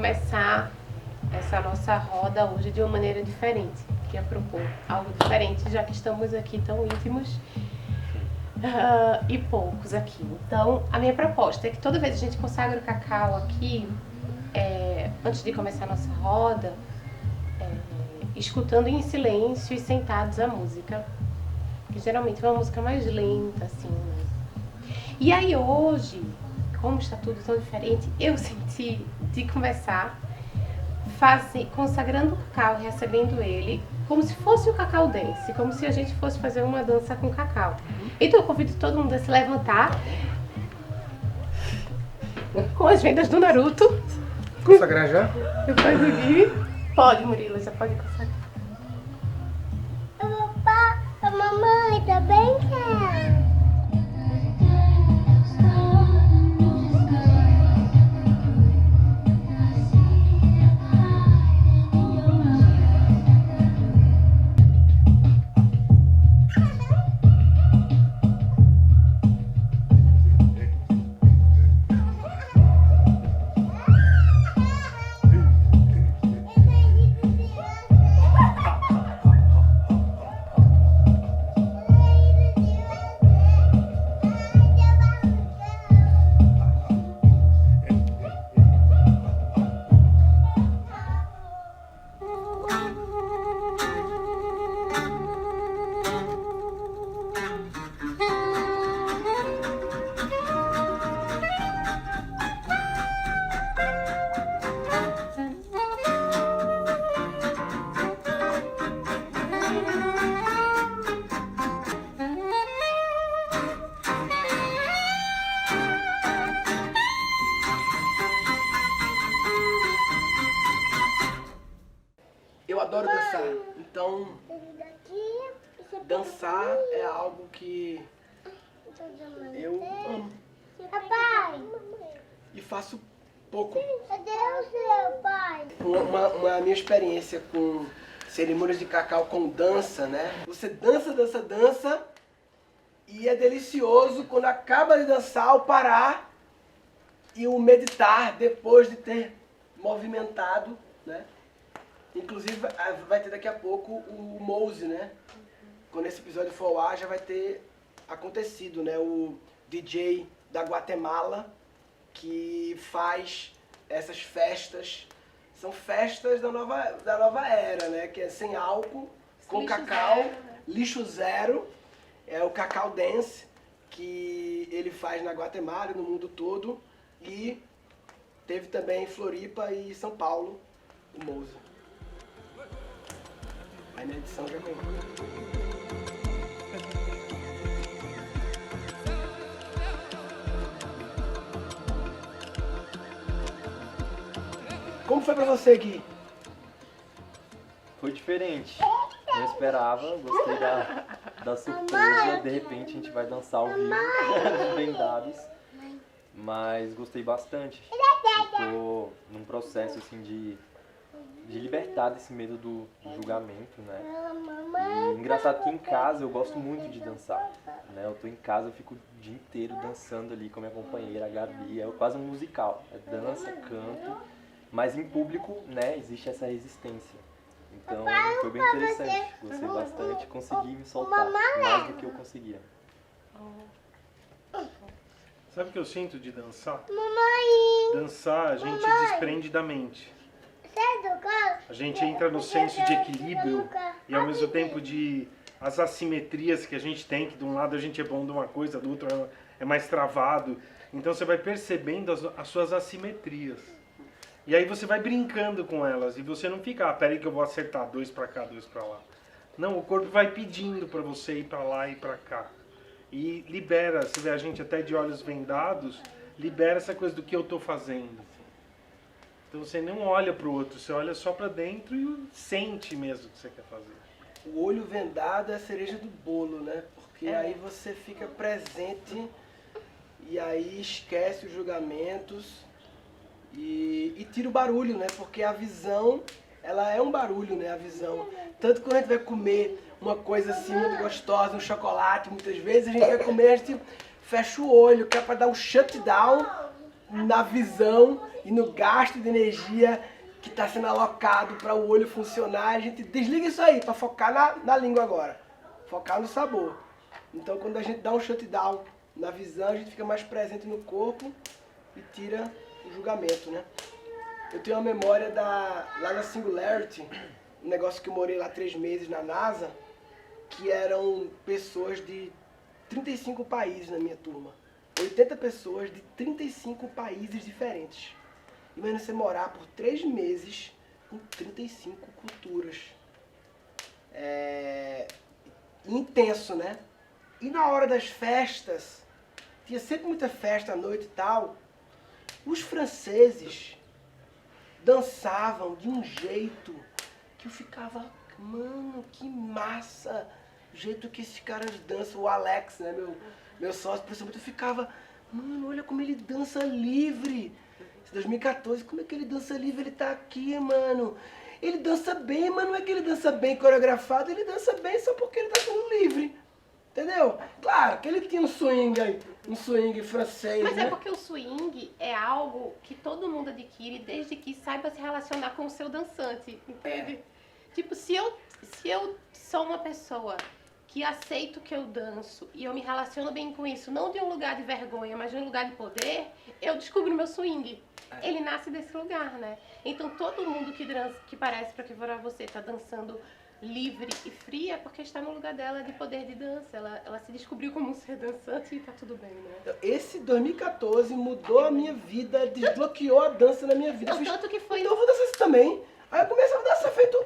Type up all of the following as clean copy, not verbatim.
começar essa nossa roda hoje de uma maneira diferente. Queria propor algo diferente, já que estamos aqui tão íntimos e poucos aqui. Então, a minha proposta é que toda vez que a gente consagra o cacau aqui, antes de começar a nossa roda, escutando em silêncio e sentados a música, que geralmente é uma música mais lenta, assim, né? E aí hoje, como está tudo tão diferente, eu senti de conversar, consagrando o cacau, recebendo ele, como se fosse o cacau dance, como se a gente fosse fazer uma dança com cacau. Então eu convido todo mundo a se levantar com as vendas do Naruto. Consagrar já? Eu faço aqui. Pode, Murilo, já pode consagrar. Papai, a mamãe também quer. Eu adoro dançar, então dançar é algo que eu amo Papai, e faço pouco. cadê o seu pai? Uma minha experiência com cerimônias de cacau com dança, né? Você dança e é delicioso quando acaba de dançar o parar e o meditar depois de ter movimentado, né? Inclusive vai ter daqui a pouco o Mose, né? Quando esse episódio for ao ar já vai ter acontecido, né? O DJ da Guatemala que faz essas festas. São festas da nova era, né? Que é sem álcool, com Lixo cacau, zero, né? lixo zero. É o Cacau Dance que ele faz na Guatemala e no mundo todo. E teve também em Floripa e São Paulo o Mose. Aí na edição já coloca. Como foi pra você, Gui? Foi diferente. Não esperava, gostei da surpresa. De repente a gente vai dançar ao vivo, desvendados. Mas gostei bastante. Eu tô num processo assim de libertar desse medo do julgamento, né? E engraçado que em casa eu gosto muito de dançar, né? Eu tô em casa, eu fico o dia inteiro dançando ali com a minha companheira, a Gabi. É quase um musical. É dança, canto. Mas em público, né, existe essa resistência. Então foi bem interessante, gostei bastante, consegui me soltar mais do que eu conseguia. Sabe o que eu sinto de dançar? Mamãe, Dançar a gente Mamãe. desprende da mente. sai do carro. A gente entra no senso de equilíbrio e ao mesmo tempo de as assimetrias que a gente tem, que de um lado a gente é bom de uma coisa, do outro é mais travado. Então você vai percebendo as suas assimetrias. E aí você vai brincando com elas e você não fica, peraí que eu vou acertar, 2 pra cá, 2 pra lá. Não, o corpo vai pedindo pra você ir pra lá e pra cá. E libera, você vê a gente até de olhos vendados, libera essa coisa do que eu tô fazendo. Então você não olha pro outro, você olha só pra dentro e sente mesmo o que você quer fazer. O olho vendado é a cereja do bolo, né? Porque aí você fica presente e aí esquece os julgamentos e tira o barulho, né? Porque a visão, ela é um barulho, né? A visão. Tanto que quando a gente vai comer uma coisa assim muito gostosa, um chocolate, muitas vezes a gente vai comer, a gente fecha o olho, que é pra dar um shutdown na visão e no gasto de energia que está sendo alocado para o olho funcionar. A gente desliga isso aí para focar na língua agora, focar no sabor. Então quando a gente dá um shutdown na visão, a gente fica mais presente no corpo e tira o julgamento, né? Eu tenho uma memória lá na Singularity, um negócio que eu morei lá 3 meses na NASA, que eram pessoas de 35 países na minha turma. 80 pessoas de 35 países diferentes. Imagina você morar por 3 meses com 35 culturas. Intenso, né? E na hora das festas, tinha sempre muita festa à noite e tal, os franceses dançavam de um jeito que eu ficava, mano, que massa, o jeito que esses caras dançam, o Alex, né, meu sócio, principalmente, eu ficava, mano, olha como ele dança livre. 2014, como é que ele dança livre? Ele tá aqui, mano. Ele dança bem, mas não é que ele dança bem coreografado, ele dança bem só porque ele tá sendo livre. Entendeu? Claro que ele tinha um swing aí, um swing francês, Mas né? é porque o swing é algo que todo mundo adquire desde que saiba se relacionar com o seu dançante, entende? Tipo, se eu sou uma pessoa que aceito que eu danço e eu me relaciono bem com isso, não de um lugar de vergonha, mas de um lugar de poder, eu descubro meu swing. Ele nasce desse lugar, né? Então todo mundo que parece pra que fora você tá dançando livre e fria porque está no lugar dela de poder de dança. Ela se descobriu como um ser dançante e tá tudo bem, né? Então, esse 2014 mudou a minha vida, desbloqueou a dança na minha vida. Não, tanto que foi... Então eu vou dançar isso também. Aí eu começo a dançar feito...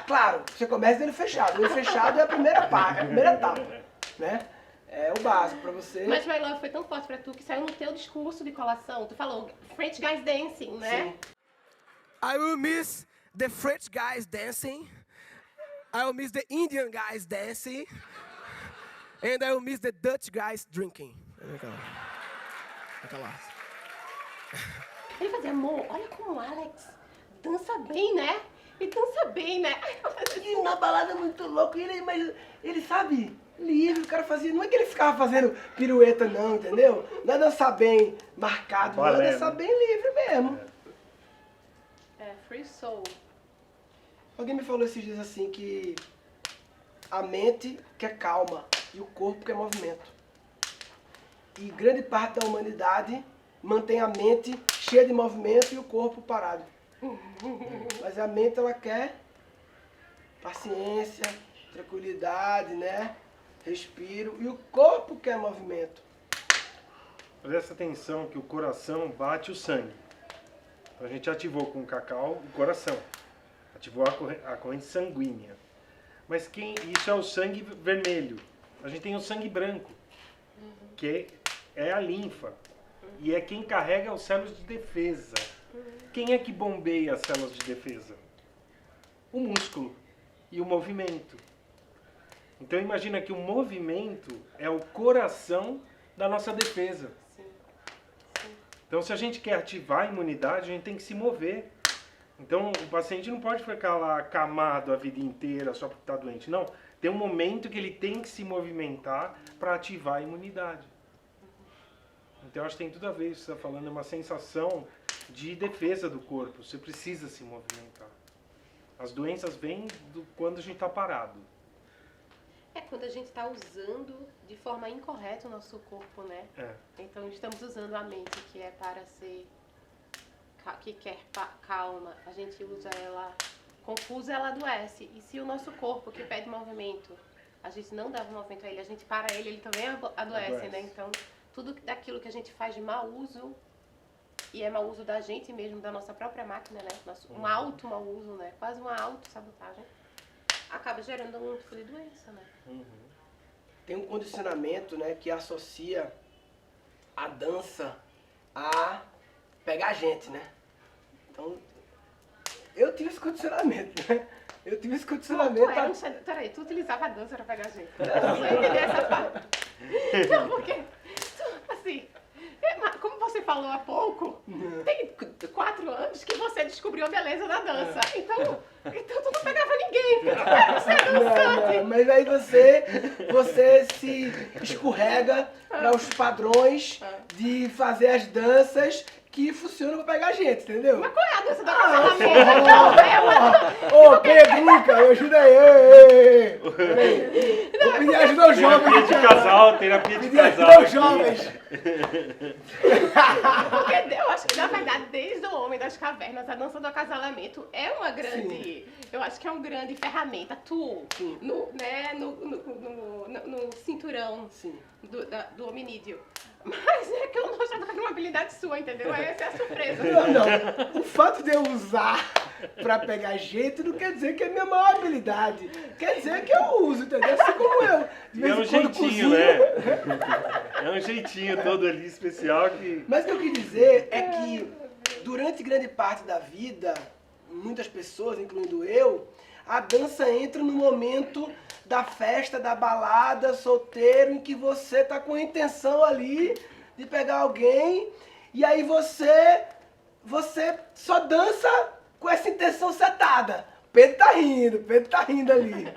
Claro, você começa de olho fechado. O olho fechado é a primeira parte, a primeira etapa, né? É o básico pra você. Mas My Love foi tão forte pra tu que saiu no teu discurso de colação. Tu falou French Guys Dancing, né? Sim. I will miss the French guys dancing. I will miss the Indian guys dancing. And I will miss the Dutch guys drinking. Ele fazia, amor, olha como o Alex dança bem, né? Ele dança bem, né? E na balada muito louco, mas ele sabe, livre, o cara fazia, não é que ele ficava fazendo pirueta não, entendeu? Não é dançar bem marcado, não é dançar bem livre mesmo. É, free soul. Alguém me falou esses dias assim que a mente quer calma e o corpo quer movimento. E grande parte da humanidade mantém a mente cheia de movimento e o corpo parado. Mas a mente, ela quer paciência, tranquilidade, né? Respiro. E o corpo quer movimento. Presta atenção que o coração bate o sangue. Então a gente ativou com o cacau o coração. Ativou a corrente sanguínea. Mas isso é o sangue vermelho. A gente tem o sangue branco, que é a linfa. E é quem carrega os células de defesa. Quem é que bombeia as células de defesa? O músculo e o movimento. Então imagina que o movimento é o coração da nossa defesa. Então se a gente quer ativar a imunidade, a gente tem que se mover. Então o paciente não pode ficar lá acamado a vida inteira só porque está doente. Não, tem um momento que ele tem que se movimentar para ativar a imunidade. Então acho que tem tudo a ver isso que você está falando, é uma sensação de defesa do corpo. Você precisa se movimentar. As doenças vêm quando a gente está parado. É quando a gente está usando de forma incorreta o nosso corpo, né? Então estamos usando a mente que é para ser, que quer calma. A gente usa ela confusa, ela adoece. E se o nosso corpo que pede movimento, a gente não dá movimento a ele, a gente para ele também adoece, né? Então tudo daquilo que a gente faz de mau uso, e é mau uso da gente mesmo, da nossa própria máquina, né? Um alto mau uso, né? Quase uma autossabotagem, acaba gerando um tipo de doença, né? Tem um condicionamento, né, que associa a dança a pegar a gente, né? Então, eu tive esse condicionamento, né? Eu tive esse condicionamento. Peraí, tu utilizava a dança pra pegar a gente. Eu não entendi essa parte. Não, porque, assim, como você falou há pouco, tem 4 anos que você descobriu a beleza da dança. Então tu não pegava ninguém, você é dançante. Não, mas aí você se escorrega para os padrões de fazer as danças que funciona pra pegar gente, entendeu? Mas qual é a dança do acasalamento? Não, é uma... Ô, Pedro, Luca, me ajuda aí. Ei. Vou pedir ajuda aos jovens. Terapia de casal, terapia de Pedir casal. ajuda aos aqui. jovens. Porque eu acho que, na verdade, desde o Homem das Cavernas, a dança do acasalamento é uma grande... Eu acho que é uma grande ferramenta. Tu, Sim. no cinturão Sim. do hominídeo. Mas é que eu não achava que era uma habilidade sua, entendeu? Essa é a surpresa. Não. O fato de eu usar pra pegar gente não quer dizer que é minha maior habilidade. Quer dizer que eu uso, entendeu? Assim como eu. De E é vez um em quando jeitinho, cozinho. né? É um jeitinho todo ali especial que... Mas o que eu quis dizer é que durante grande parte da vida, muitas pessoas, incluindo eu, a dança entra no momento da festa, da balada, solteiro, em que você tá com a intenção ali de pegar alguém e aí você só dança com essa intenção setada. Pedro tá rindo ali.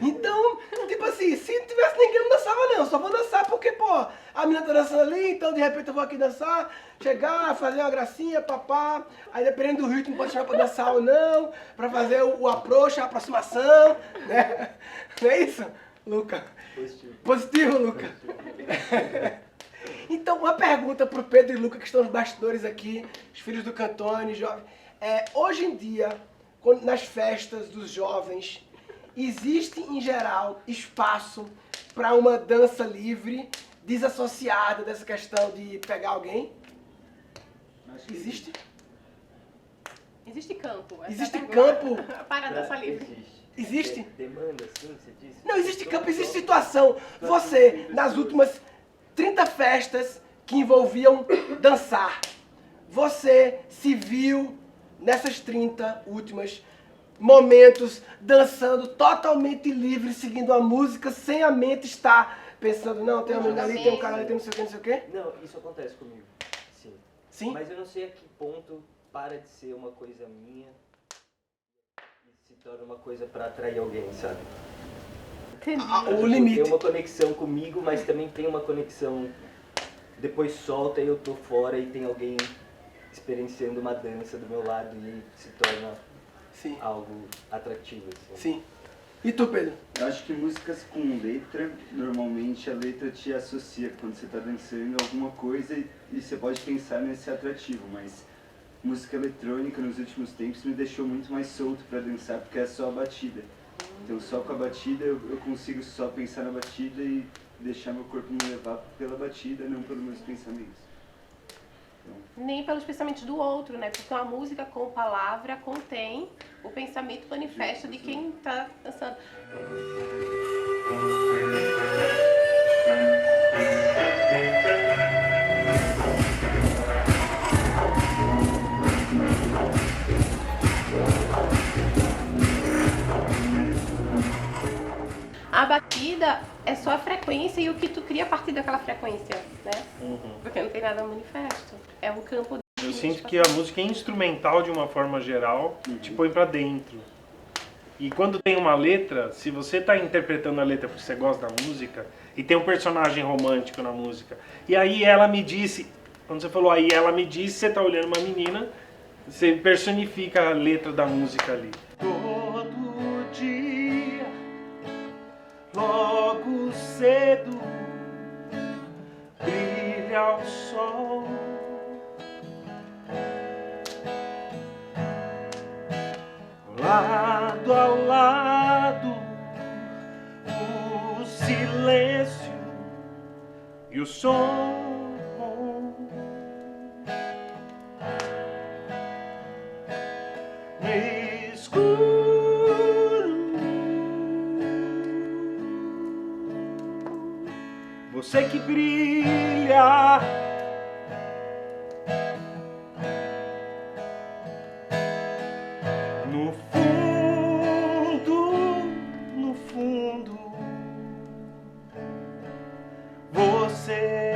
Então, tipo assim, se não tivesse ninguém, eu não dançava não. Só vou dançar porque, pô, a menina tá dançando ali, então de repente eu vou aqui dançar, chegar, fazer uma gracinha, papá. Aí dependendo do ritmo, pode chamar pra dançar ou não, pra fazer o approach, a aproximação, né? Não é isso, Luca? Positivo, Luca? Então, uma pergunta pro Pedro e Luca, que estão nos bastidores aqui, os filhos do Cantone, jovens. Hoje em dia, nas festas dos jovens, existe, em geral, espaço para uma dança livre, desassociada dessa questão de pegar alguém? Existe? Existe campo. essa Existe é a pergunta. campo? Para a dança livre. Existe? Demanda, sim, você disse? Não, existe campo, existe situação. Você, nas últimas 30 festas que envolviam dançar, você se viu nessas 30 últimas momentos dançando totalmente livre, seguindo a música, sem a mente estar pensando, não, tem uma menina ali, tem um cara ali, tem não sei o que, não sei o que? Não, isso acontece comigo, sim. Sim? Mas eu não sei a que ponto para de ser uma coisa minha e se torna uma coisa para atrair alguém, sabe? Entendi. O limite. Tem uma conexão comigo, mas também tem uma conexão, depois solta e eu tô fora e tem alguém experienciando uma dança do meu lado e se torna Sim, algo atrativo. Assim. sim. E tu, Pedro? Eu acho que músicas com letra, normalmente a letra te associa quando você está dançando alguma coisa e você pode pensar nesse atrativo, mas música eletrônica nos últimos tempos me deixou muito mais solto para dançar porque é só a batida. Então só com a batida eu consigo só pensar na batida e deixar meu corpo me levar pela batida, não pelos meus pensamentos. Nem pelos pensamentos do outro, né? Porque uma música com palavra contém o pensamento manifesto de quem tá dançando. A batida é só a frequência e o que tu cria a partir daquela frequência, né? Porque não tem nada manifesto. É um campo de... Eu sinto que a música é instrumental de uma forma geral, te põe pra dentro. E quando tem uma letra, se você tá interpretando a letra porque você gosta da música, e tem um personagem romântico na música, e aí ela me disse, quando você falou aí ela me disse, você tá olhando uma menina, você personifica a letra da música ali. Todo dia, logo cedo, brilha o sol. Lado a lado, o silêncio e o som. No escuro, você que brilha. No fundo, você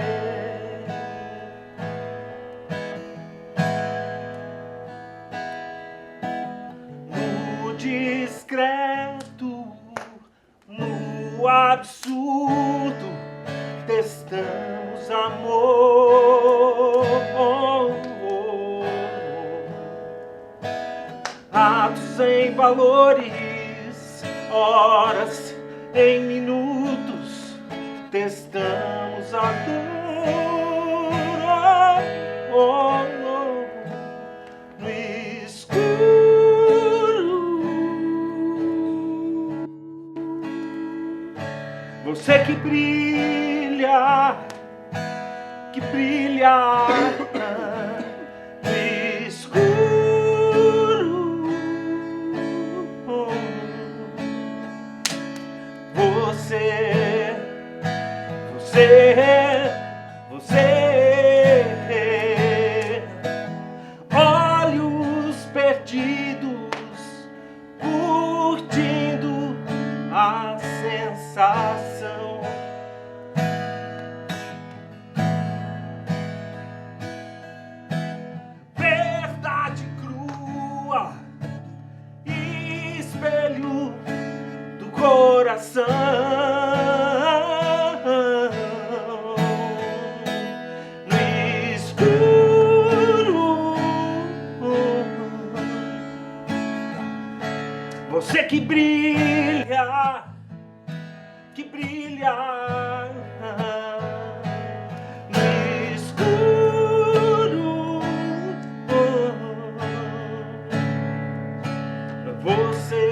no discreto, no absurdo, testamos amor. em valores, horas em minutos, testamos a dor. Oh, oh, oh, no escuro. Você que brilha no escuro. Você, olhos perdidos, curtindo a sensação. Verdade crua, espelho do coração. No escuro, você que brilha, no escuro. Você.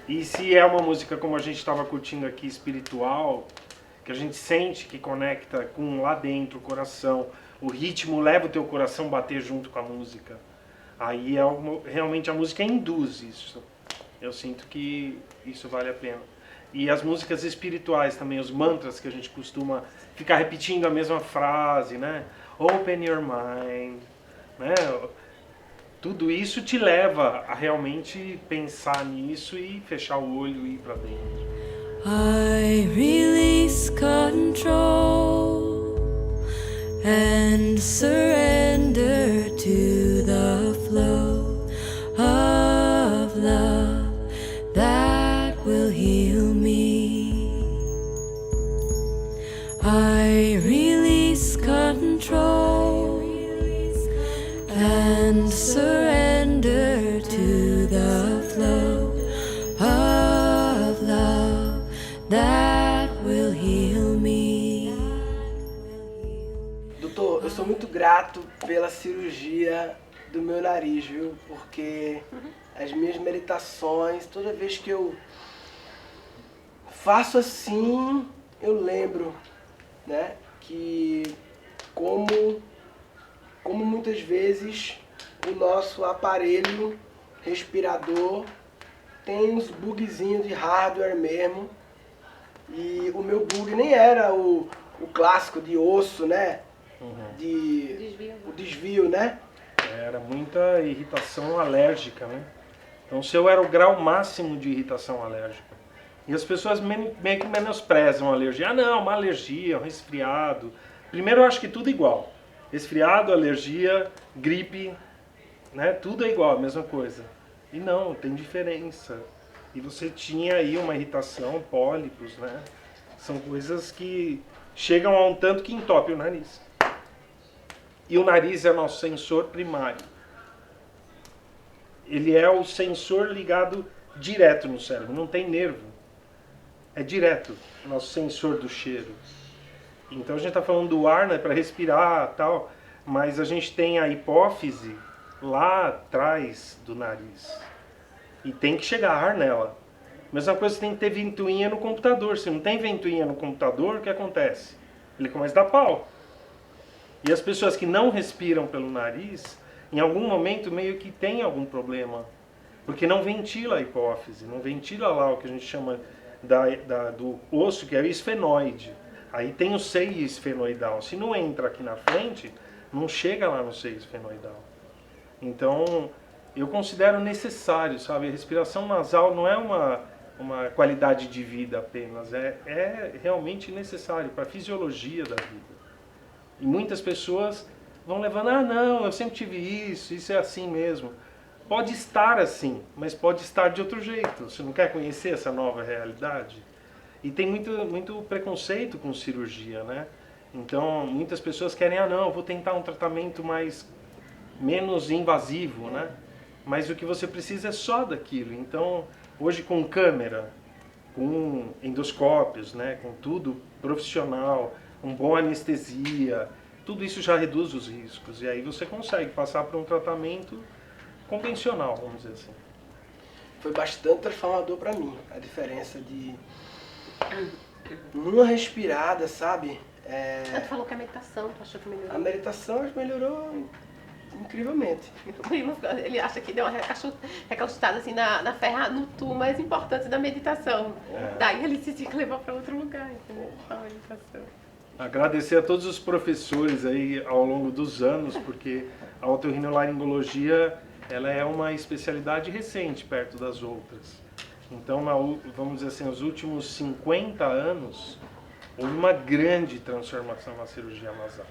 E se é uma música como a gente estava curtindo aqui, espiritual, que a gente sente que conecta com lá dentro o coração, o ritmo leva o teu coração a bater junto com a música. Aí realmente a música induz isso. Eu sinto que isso vale a pena. E as músicas espirituais também, os mantras que a gente costuma ficar repetindo a mesma frase, né? Open your mind, né? Tudo isso te leva a realmente pensar nisso e fechar o olho e ir para dentro. I release control and surrender to the flow of love that will heal me. I release control and surrender to the flow of love that will heal me. Doutor, eu sou muito grato pela cirurgia do meu nariz, viu? Porque as minhas meditações, toda vez que eu faço assim, eu lembro, né, que como muitas vezes o nosso aparelho respirador tem uns bugzinhos de hardware mesmo. E o meu bug nem era o clássico de osso, né? O desvio, né? Era muita irritação alérgica, né? Então o seu era o grau máximo de irritação alérgica. E as pessoas meio que menosprezam a alergia. Ah não, uma alergia, um resfriado. Primeiro eu acho que tudo igual. Resfriado, alergia, gripe, né? Tudo é igual, a mesma coisa. E não, tem diferença. E você tinha aí uma irritação, pólipos, né? São coisas que chegam a um tanto que entope o nariz. E o nariz é nosso sensor primário. Ele é o sensor ligado direto no cérebro, não tem nervo. É direto, o nosso sensor do cheiro. Então a gente está falando do ar, né, para respirar e tal, mas a gente tem a hipófise lá atrás do nariz. E tem que chegar ar nela. Mesma coisa, você tem que ter ventoinha no computador. Se não tem ventoinha no computador, o que acontece? Ele começa a dar pau. E as pessoas que não respiram pelo nariz, em algum momento meio que tem algum problema. Porque não ventila a hipófise, não ventila lá o que a gente chama do osso, que é o esfenoide. Aí tem o seio esfenoidal. Se não entra aqui na frente, não chega lá no seio esfenoidal. Então, eu considero necessário, sabe? A respiração nasal não é uma qualidade de vida apenas, é realmente necessário para a fisiologia da vida. E muitas pessoas vão levando, ah não, eu sempre tive isso é assim mesmo. Pode estar assim, mas pode estar de outro jeito. Você não quer conhecer essa nova realidade? E tem muito preconceito com cirurgia, né? Então, muitas pessoas querem, ah não, eu vou tentar um tratamento menos invasivo, né? Mas o que você precisa é só daquilo. Então, hoje com câmera, com endoscópios, né? Com tudo profissional, com boa anestesia, tudo isso já reduz os riscos. E aí você consegue passar por um tratamento convencional, vamos dizer assim. Foi bastante transformador para mim, a diferença de numa respirada, sabe? Tu falou que a meditação, tu achou que melhorou? A meditação melhorou incrivelmente. Ele acha que deu uma recalchutada assim no tu mais importante da meditação. Daí ele se tinha que levar para outro lugar, entendeu? A meditação. Agradecer a todos os professores aí ao longo dos anos, porque a otorrinolaringologia ela é uma especialidade recente perto das outras. Então, vamos dizer assim, nos últimos 50 anos, houve uma grande transformação na cirurgia nasal.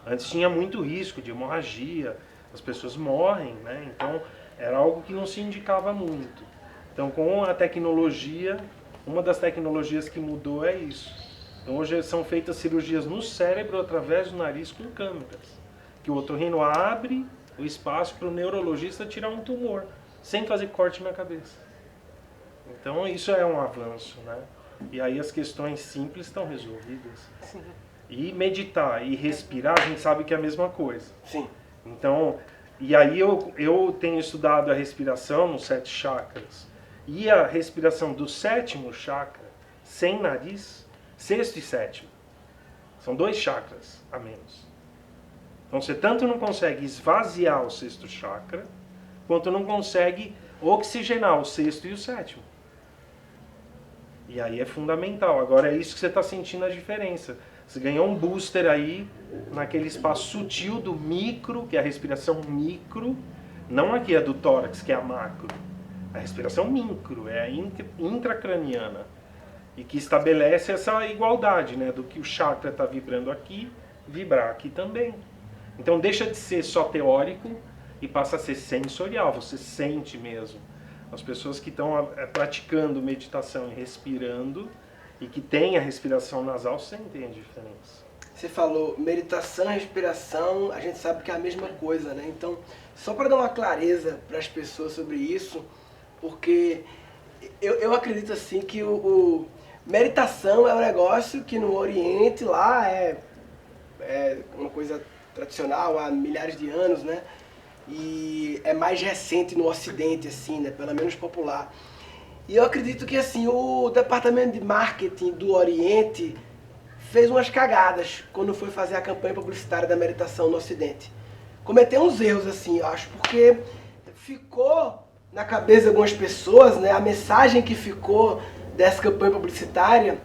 Antes tinha muito risco de hemorragia, as pessoas morrem, né? Então, era algo que não se indicava muito. Então, com a tecnologia, uma das tecnologias que mudou é isso. Então, hoje são feitas cirurgias no cérebro através do nariz com câmeras, que o otorrino abre o espaço para o neurologista tirar um tumor, sem fazer corte na cabeça. Então isso é um avanço, né? E aí as questões simples estão resolvidas. Sim. E meditar e respirar, a gente sabe que é a mesma coisa. Sim. Então, e aí eu tenho estudado a respiração nos 7 chakras. E a respiração do 7º chakra, sem nariz, 6º e 7º. São 2 chakras a menos. Então você tanto não consegue esvaziar o 6º chakra, quanto não consegue oxigenar o 6º e o 7º. E aí é fundamental. Agora é isso que você está sentindo a diferença. Você ganhou um booster aí, naquele espaço sutil do micro, que é a respiração micro, não aqui a do tórax, que é a macro. A respiração micro, é a intracraniana. E que estabelece essa igualdade, né? Do que o chakra está vibrando aqui, vibrar aqui também. Então deixa de ser só teórico e passa a ser sensorial, você sente mesmo. As pessoas que estão praticando meditação e respirando e que têm a respiração nasal sentem a diferença. Você falou meditação e respiração, a gente sabe que é a mesma coisa, né? Então, só para dar uma clareza para as pessoas sobre isso, porque eu acredito assim que meditação é um negócio que no Oriente lá é uma coisa tradicional há milhares de anos, né? E é mais recente no Ocidente, assim, né? Pelo menos popular. E eu acredito que assim o departamento de marketing do Oriente fez umas cagadas quando foi fazer a campanha publicitária da meditação no Ocidente. Cometeu uns erros, assim, eu acho, porque ficou na cabeça de algumas pessoas, né? A mensagem que ficou dessa campanha publicitária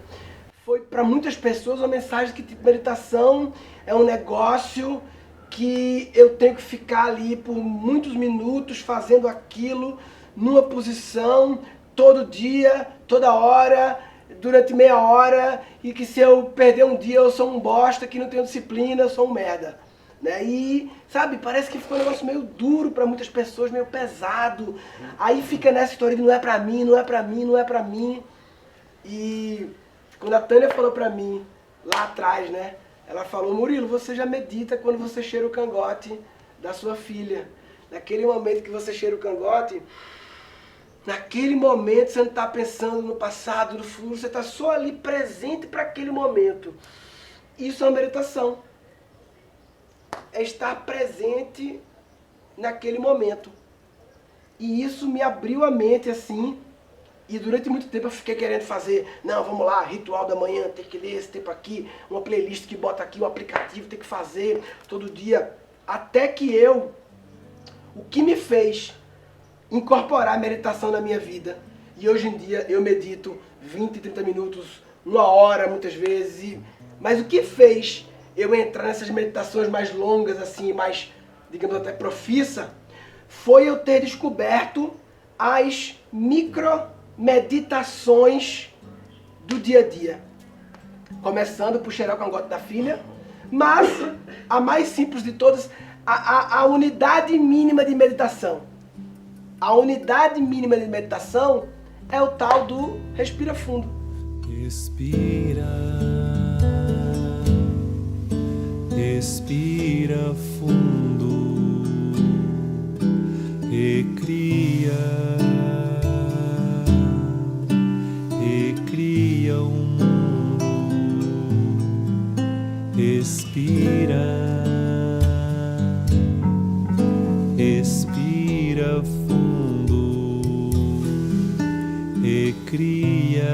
foi para muitas pessoas uma mensagem que tipo, meditação é um negócio que eu tenho que ficar ali por muitos minutos fazendo aquilo numa posição todo dia, toda hora, durante meia hora, e que se eu perder um dia eu sou um bosta, que não tenho disciplina, eu sou um merda. Né? E, sabe, parece que ficou um negócio meio duro para muitas pessoas, meio pesado. Aí fica nessa história de não é pra mim, não é pra mim, não é pra mim. E quando a Tânia falou pra mim, lá atrás, né? Ela falou, Murilo, você já medita quando você cheira o cangote da sua filha. Naquele momento que você cheira o cangote, naquele momento você não está pensando no passado, no futuro, você está só ali presente para aquele momento. Isso é uma meditação. É estar presente naquele momento. E isso me abriu a mente assim. E durante muito tempo eu fiquei querendo fazer, não, vamos lá, ritual da manhã, tem que ler esse tempo aqui, uma playlist que bota aqui, um aplicativo, tem que fazer todo dia. Até que o que me fez incorporar a meditação na minha vida, e hoje em dia eu medito 20, 30 minutos, 1 hora muitas vezes, mas o que fez eu entrar nessas meditações mais longas, assim, mais, digamos até profissa, foi eu ter descoberto as micromeditações do dia a dia. Começando por cheirar o cangote da filha, Mas a mais simples de todas, a unidade mínima de meditação. A unidade mínima de meditação é o tal do respira fundo. Respira, respira fundo, recria, recria o mundo, respira, respira fundo, recria,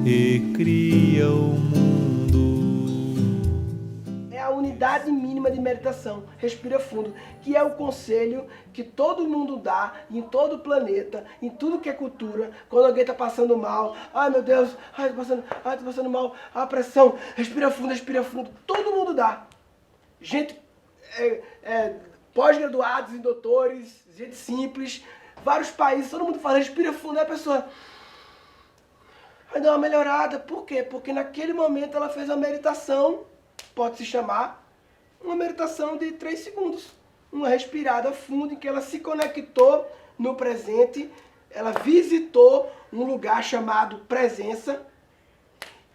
recria o mundo. É a unidade mínima de meditação, respira fundo, que é o conselho que todo mundo dá em todo o planeta, em tudo que é cultura, quando alguém está passando mal, ai meu Deus, tô passando mal, a pressão, respira fundo, todo mundo dá. Gente pós-graduados em doutores, gente simples, vários países, todo mundo fala respira fundo, aí a pessoa vai dar uma melhorada. Por quê? Porque naquele momento ela fez uma meditação, pode se chamar uma meditação de 3 segundos. Uma respirada fundo em que ela se conectou no presente, ela visitou um lugar chamado presença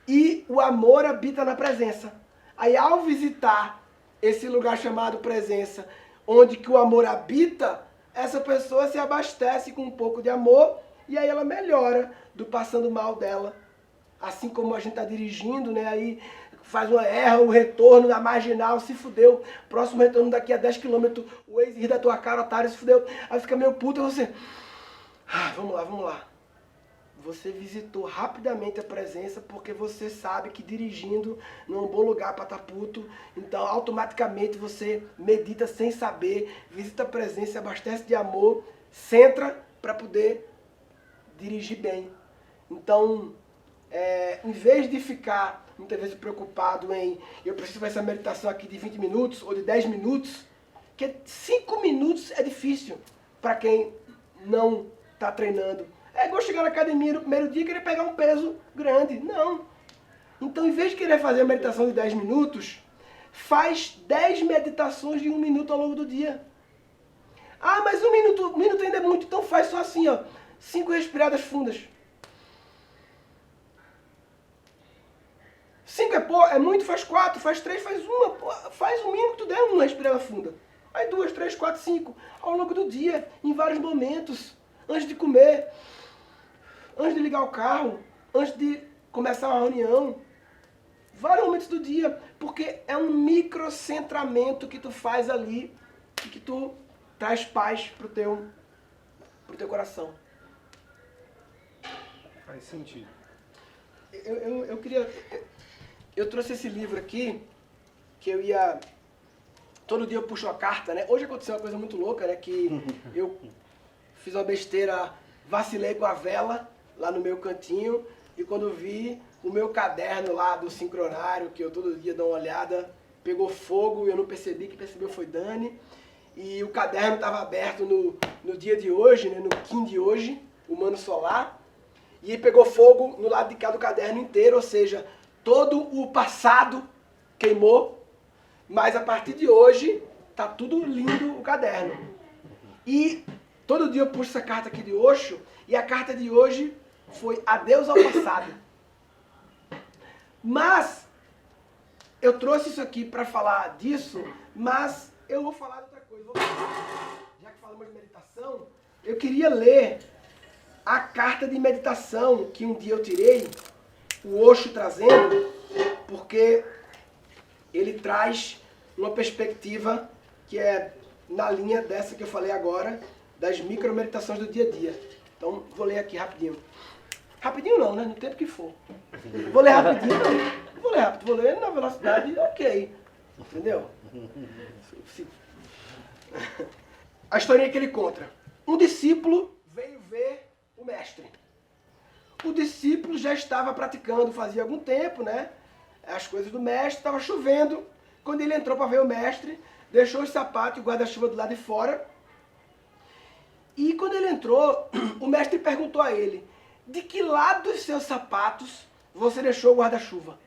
e o amor habita na presença. Aí ao visitar esse lugar chamado presença, onde que o amor habita, essa pessoa se abastece com um pouco de amor e aí ela melhora do passando mal dela. Assim como a gente está dirigindo, né? Aí faz uma erra, o retorno da marginal, se fudeu. Próximo retorno daqui a 10 km, o ex ri da tua cara, otário, se fudeu. Aí fica meio puto e você... vamos lá. Você visitou rapidamente a presença porque você sabe que dirigindo não é um bom lugar para estar puto. Então, automaticamente você medita sem saber, visita a presença, abastece de amor, centra para poder dirigir bem. Então, em vez de ficar muitas vezes preocupado em eu preciso fazer essa meditação aqui de 20 minutos ou de 10 minutos, que 5 minutos é difícil para quem não está treinando. É igual chegar na academia no primeiro dia e querer pegar um peso grande. Não. Então, em vez de querer fazer a meditação de 10 minutos, faz 10 meditações de 1 minuto ao longo do dia. Ah, mas 1 minuto ainda é muito, então faz só assim, ó. 5 respiradas fundas. 5 é muito, faz 4, faz 3, faz 1. Faz o mínimo que tu der, 1 respirada funda. Aí 2, 3, 4, 5. Ao longo do dia, em vários momentos. Antes de comer, antes de ligar o carro, antes de começar uma reunião. Vários momentos do dia. Porque é um microcentramento que tu faz ali e que tu traz paz pro teu coração. Faz sentido. Eu trouxe esse livro aqui, que eu ia... Todo dia eu puxo uma carta, né? Hoje aconteceu uma coisa muito louca, né? Que eu fiz uma besteira, vacilei com a vela lá no meu cantinho, e quando vi o meu caderno lá do sincronário, que eu todo dia dou uma olhada, pegou fogo e eu não percebi, que percebeu foi Dani. E o caderno estava aberto no dia de hoje, né? No Kim de hoje, o Mano Solar. E pegou fogo no lado de cá do caderno inteiro, ou seja, todo o passado queimou, mas a partir de hoje tá tudo lindo o caderno. E todo dia eu puxo essa carta aqui de Osho, e a carta de hoje foi adeus ao passado. Mas eu trouxe isso aqui para falar disso, mas eu vou falar de outra coisa. Já que falamos de meditação, eu queria ler a carta de meditação que um dia eu tirei, o Osho trazendo, porque ele traz uma perspectiva que é na linha dessa que eu falei agora, das micromeditações do dia a dia. Então, vou ler aqui rapidinho. Rapidinho não, né? No tempo que for. Vou ler rapidinho. Vou ler rápido. Vou ler na velocidade, ok. Entendeu? A historinha que ele conta. Um discípulo veio ver o mestre. O discípulo já estava praticando fazia algum tempo, né? As coisas do mestre, estava chovendo. Quando ele entrou para ver o mestre, deixou os sapatos e o guarda-chuva do lado de fora. E quando ele entrou, o mestre perguntou a ele: de que lado dos seus sapatos você deixou o guarda-chuva?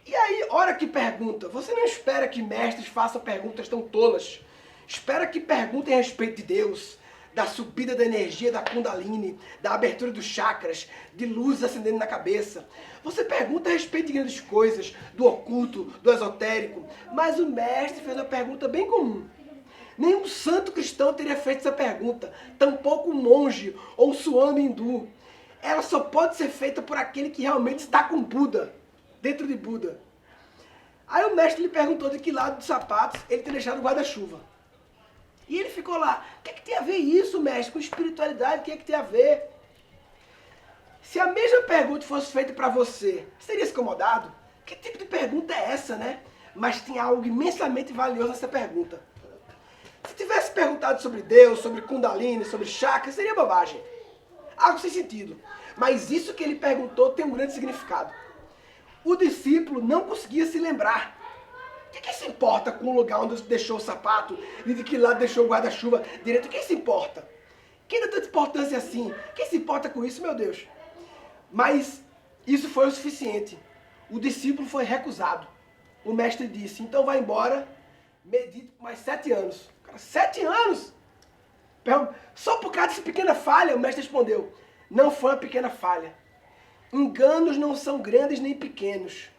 E aí, hora que pergunta, você não espera que mestres façam perguntas tão tolas. Espera que perguntem a respeito de Deus, da subida da energia da Kundalini, da abertura dos chakras, de luz acendendo na cabeça. Você pergunta a respeito de grandes coisas, do oculto, do esotérico. Mas o mestre fez uma pergunta bem comum. Nenhum santo cristão teria feito essa pergunta, tampouco um monge ou um swami hindu. Ela só pode ser feita por aquele que realmente está com Buda, dentro de Buda. Aí o mestre lhe perguntou de que lado dos sapatos ele tinha deixado o guarda-chuva. E ele ficou lá, o que é que tem a ver isso, mestre, com espiritualidade, o que é que tem a ver? Se a mesma pergunta fosse feita para você, você teria se incomodado? Que tipo de pergunta é essa, né? Mas tem algo imensamente valioso nessa pergunta. Se tivesse perguntado sobre Deus, sobre Kundalini, sobre chakra, seria bobagem. Algo sem sentido. Mas isso que ele perguntou tem um grande significado. O discípulo não conseguia se lembrar. O que se importa com o lugar onde deixou o sapato e de que lado deixou o guarda-chuva direito? Quem se importa? Quem dá tanta importância assim? Quem se importa com isso, meu Deus? Mas isso foi o suficiente. O discípulo foi recusado. O mestre disse, então vai embora, medite por mais 7 anos. Cara, 7 anos? Só por causa dessa pequena falha, o mestre respondeu, não foi uma pequena falha. Enganos não são grandes nem pequenos.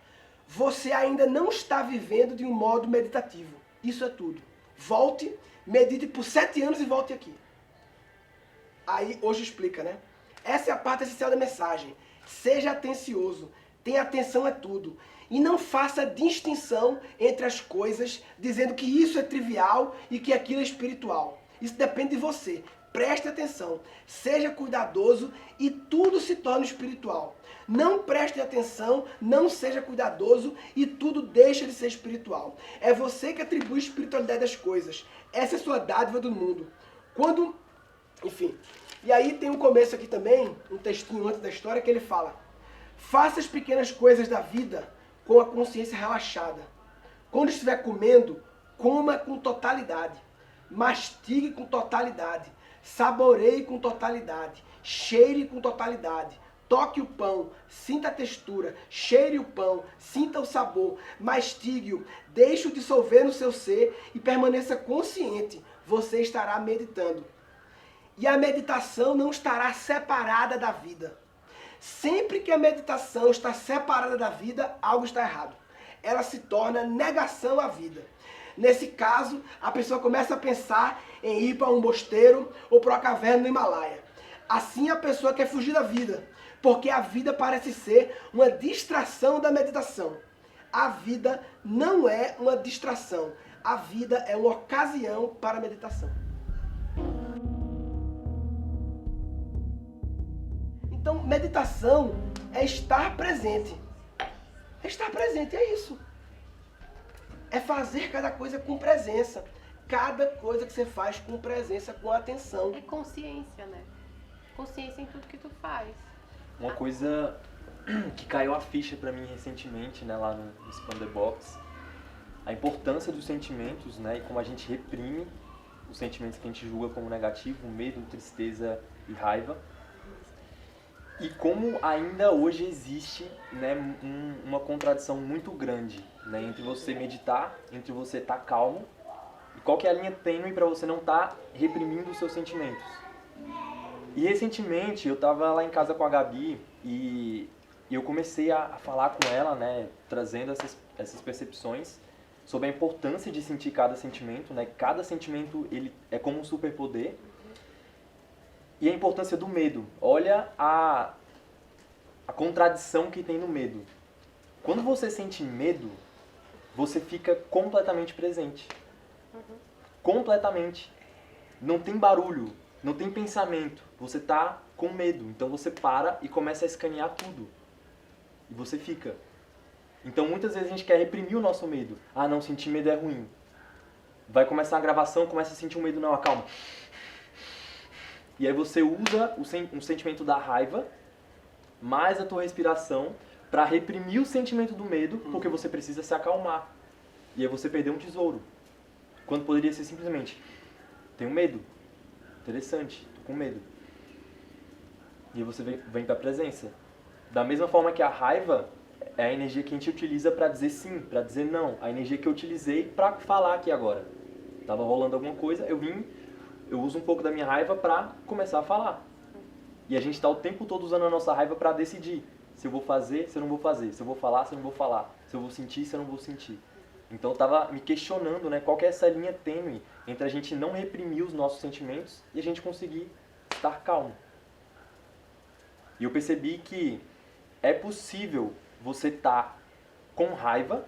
Você ainda não está vivendo de um modo meditativo. Isso é tudo. Volte, medite por 7 anos e volte aqui. Aí, hoje explica, né? Essa é a parte essencial da mensagem. Seja atencioso. Tenha atenção a tudo. E não faça distinção entre as coisas, dizendo que isso é trivial e que aquilo é espiritual. Isso depende de você. Preste atenção. Seja cuidadoso e tudo se torna espiritual. Não preste atenção, não seja cuidadoso e tudo deixa de ser espiritual. É você que atribui a espiritualidade às coisas. Essa é a sua dádiva do mundo. Enfim. E aí tem um começo aqui também, um textinho antes da história, que ele fala: faça as pequenas coisas da vida com a consciência relaxada. Quando estiver comendo, coma com totalidade. Mastigue com totalidade. Saboreie com totalidade. Cheire com totalidade. Toque o pão, sinta a textura, cheire o pão, sinta o sabor, mastigue-o, deixe-o dissolver no seu ser e permaneça consciente. Você estará meditando. E a meditação não estará separada da vida. Sempre que a meditação está separada da vida, algo está errado. Ela se torna negação à vida. Nesse caso, a pessoa começa a pensar em ir para um mosteiro ou para uma caverna no Himalaia. Assim a pessoa quer fugir da vida, porque a vida parece ser uma distração da meditação. A vida não é uma distração. A vida é uma ocasião para a meditação. Então, meditação é estar presente. É estar presente, é isso. É fazer cada coisa com presença. Cada coisa que você faz com presença, com atenção. É consciência, né? Consciência em tudo que tu faz. Uma coisa que caiu a ficha pra mim recentemente, né, lá no Expand the Box, a importância dos sentimentos, né, e como a gente reprime os sentimentos que a gente julga como negativo, medo, tristeza e raiva. E como ainda hoje existe, né, uma contradição muito grande, né, entre você meditar, entre você estar calmo, e qual que é a linha tênue para você não estar reprimindo os seus sentimentos. E recentemente eu estava lá em casa com a Gabi e eu comecei a falar com ela, né, trazendo essas percepções sobre a importância de sentir cada sentimento, né, cada sentimento ele é como um superpoder. E a importância do medo. Olha a contradição que tem no medo. Quando você sente medo, você fica completamente presente. Completamente. Não tem barulho, não tem pensamento. Você está com medo. Então você para e começa a escanear tudo. E você fica. Então muitas vezes a gente quer reprimir o nosso medo. Ah, não, sentir medo é ruim. Vai começar a gravação, começa a sentir um medo, não, acalma. E aí você usa um sentimento da raiva, mais a tua respiração, para reprimir o sentimento do medo, porque você precisa se acalmar. E aí você perdeu um tesouro. Quando poderia ser simplesmente, tenho medo. Interessante, tô com medo. E aí você vem pra presença. Da mesma forma que a raiva, é a energia que a gente utiliza para dizer sim, para dizer não. A energia que eu utilizei para falar aqui agora. Tava rolando alguma coisa, eu uso um pouco da minha raiva para começar a falar. E a gente está o tempo todo usando a nossa raiva para decidir se eu vou fazer, se eu não vou fazer, se eu vou falar, se eu não vou falar, se eu vou sentir, se eu não vou sentir. Então eu tava me questionando, né, qual que é essa linha tênue entre a gente não reprimir os nossos sentimentos e a gente conseguir estar calmo. E eu percebi que é possível você estar com raiva,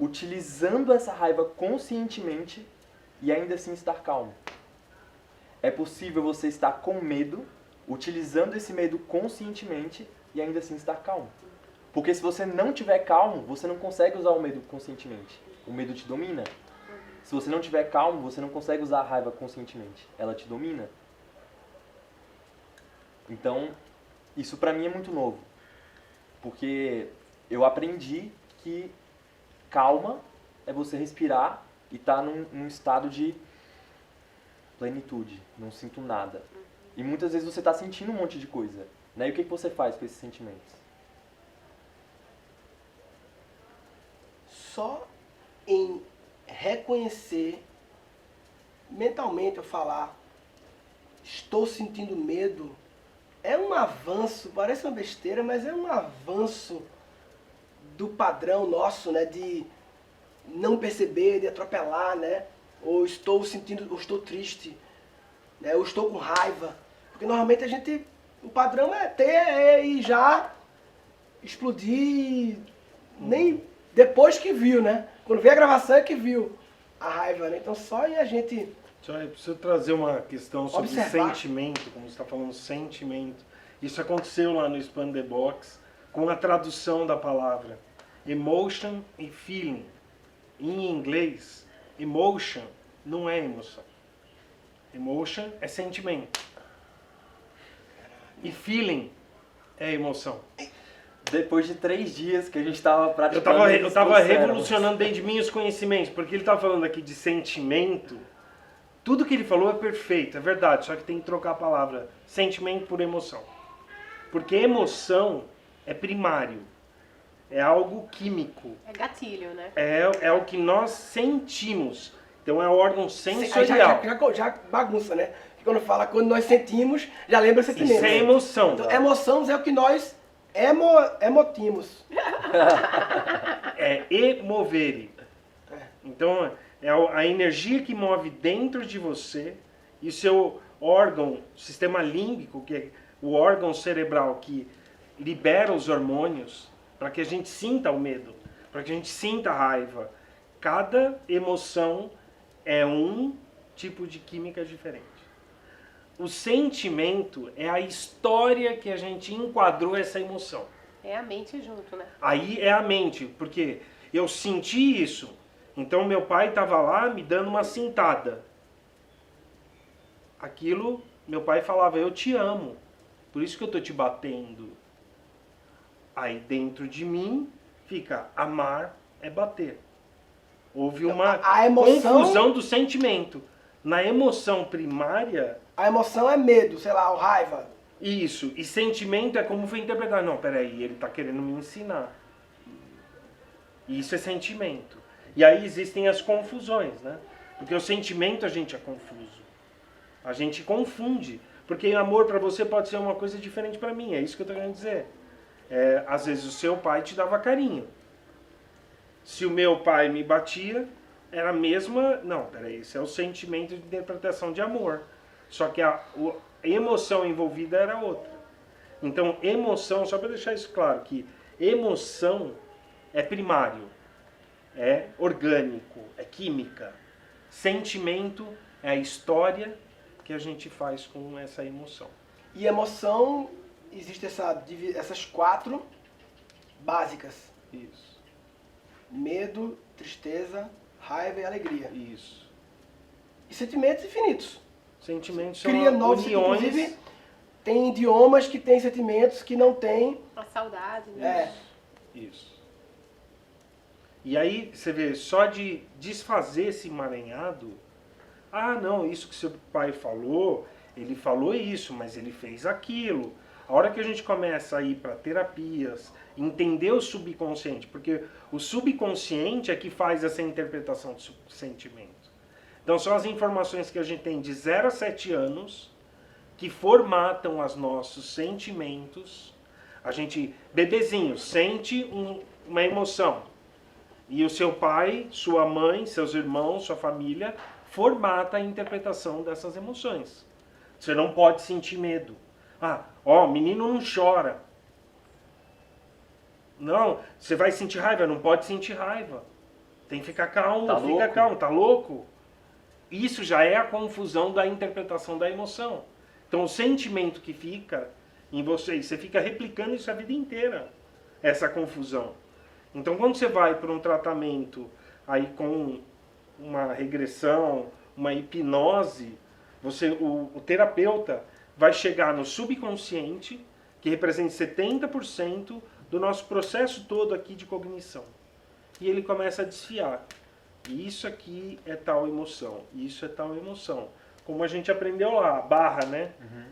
utilizando essa raiva conscientemente e ainda assim estar calmo. É possível você estar com medo, utilizando esse medo conscientemente e ainda assim estar calmo. Porque se você não estiver calmo, você não consegue usar o medo conscientemente. O medo te domina. Se você não estiver calmo, você não consegue usar a raiva conscientemente. Ela te domina. Então, isso pra mim é muito novo. Porque eu aprendi que calma é você respirar e estar num estado de plenitude. Não sinto nada. E muitas vezes você está sentindo um monte de coisa. Né? E o que você faz com esses sentimentos? Só em reconhecer, mentalmente eu falar, estou sentindo medo, é um avanço, parece uma besteira, mas é um avanço do padrão nosso, né, de não perceber, de atropelar, né, ou estou sentindo, ou estou triste, né, ou estou com raiva, porque normalmente o padrão é ter e já explodir, nem depois que viu, né, quando vê a gravação é que viu a raiva, né, então só em a gente... Só eu preciso trazer uma questão sobre observar. sentimento, como você está falando, sentimento. Isso aconteceu lá no Expand the Box, com a tradução da palavra emotion e feeling. Em inglês, emotion não é emoção. Emotion é sentimento. E feeling é emoção. Depois de 3 dias que a gente estava praticando... Eu estava revolucionando dentro de mim os conhecimentos, porque ele estava falando aqui de sentimento. Tudo que ele falou é perfeito, é verdade, só que tem que trocar a palavra sentimento por emoção. Porque emoção é primário, é algo químico. É gatilho, né? É o que nós sentimos. Então é o órgão sensorial. Já bagunça, né? Porque quando nós sentimos, já lembra sentimento. Isso é emoção. Então, emoção é o que nós emotimos. É emovere. Então é a energia que move dentro de você e o seu órgão, sistema límbico, que é o órgão cerebral que libera os hormônios para que a gente sinta o medo, para que a gente sinta a raiva. Cada emoção é um tipo de química diferente. O sentimento é a história que a gente enquadrou essa emoção. É a mente junto, né? Aí é a mente, porque eu senti isso. Então meu pai estava lá me dando uma cintada. Aquilo, meu pai falava, eu te amo. Por isso que eu estou te batendo. Aí dentro de mim fica, amar é bater. Houve uma confusão do sentimento. Na emoção primária... A emoção é medo, sei lá, ou raiva. Isso. E sentimento é como foi interpretado. Não, peraí, ele está querendo me ensinar. Isso é sentimento. E aí existem as confusões, né? Porque o sentimento a gente é confuso. A gente confunde. Porque amor para você pode ser uma coisa diferente para mim. É isso que eu estou querendo dizer. Às vezes o seu pai te dava carinho. Se o meu pai me batia, era a mesma... Não, peraí, esse é o sentimento de interpretação de amor. Só que a emoção envolvida era outra. Então, emoção, só para deixar isso claro, que emoção é primário, é orgânico, é química. Sentimento é a história que a gente faz com essa emoção. E emoção, existe essas 4 básicas. Isso. Medo, tristeza, raiva e alegria. Isso. E sentimentos infinitos. Sentimentos são Cria novos, uniões. inclusive, tem idiomas que têm sentimentos que não tem. A saudade, né? Isso. E aí, você vê, só de desfazer esse emaranhado, não, isso que seu pai falou, ele falou isso, mas ele fez aquilo. A hora que a gente começa a ir para terapias, entender o subconsciente, porque o subconsciente é que faz essa interpretação do sentimento. Então são as informações que a gente tem de 0 a 7 anos que formatam os nossos sentimentos. A gente, bebezinho, sente uma emoção. E o seu pai, sua mãe, seus irmãos, sua família formata a interpretação dessas emoções. Você não pode sentir medo. Menino não chora. Não, você vai sentir raiva, não pode sentir raiva. Tem que ficar calmo, fica calmo, tá louco? Isso já é a confusão da interpretação da emoção. Então o sentimento que fica em você fica replicando isso a vida inteira, essa confusão. Então quando você vai para um tratamento aí com uma regressão, uma hipnose, o terapeuta vai chegar no subconsciente, que representa 70% do nosso processo todo aqui de cognição. E ele começa a desfiar. Isso aqui é tal emoção, isso é tal emoção. Como a gente aprendeu lá, barra, né? Uhum.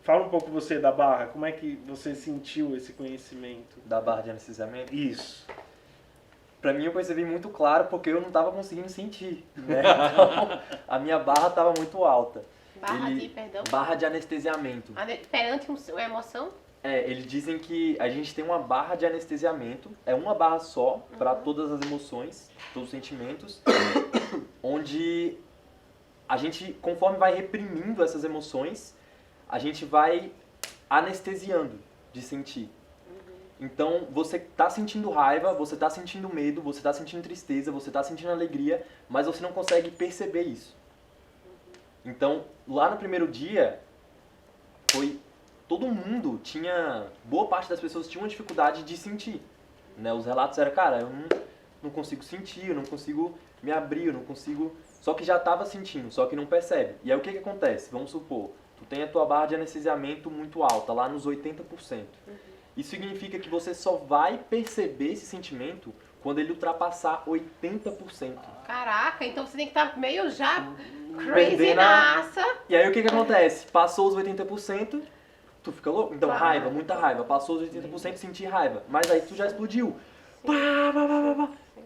Fala um pouco você da barra, como é que você sentiu esse conhecimento? Da barra de anestesiamento? Isso. Pra mim eu percebi muito claro porque eu não estava conseguindo sentir, né? Então a minha barra estava muito alta. Barra de anestesiamento. Perante uma emoção? Eles dizem que a gente tem uma barra de anestesiamento, é uma barra só para todas as emoções, todos os sentimentos, onde a gente, conforme vai reprimindo essas emoções, a gente vai anestesiando de sentir. Então, você está sentindo raiva, você está sentindo medo, você está sentindo tristeza, você está sentindo alegria, mas você não consegue perceber isso. Então, lá no primeiro dia, todo mundo boa parte das pessoas tinha uma dificuldade de sentir. Né? Os relatos eram, cara, eu não consigo sentir, eu não consigo me abrir, eu não consigo... Só que já estava sentindo, só que não percebe. E aí o que acontece? Vamos supor, tu tem a tua barra de anestesiamento muito alta, lá nos 80%. Isso significa que você só vai perceber esse sentimento quando ele ultrapassar 80%. Caraca, então você tem que estar meio já crazy nassa. E aí o que acontece? Passou os 80%, tu fica louco? Então raiva, muita raiva. Passou os 80%, sentir raiva. Mas aí tu já explodiu.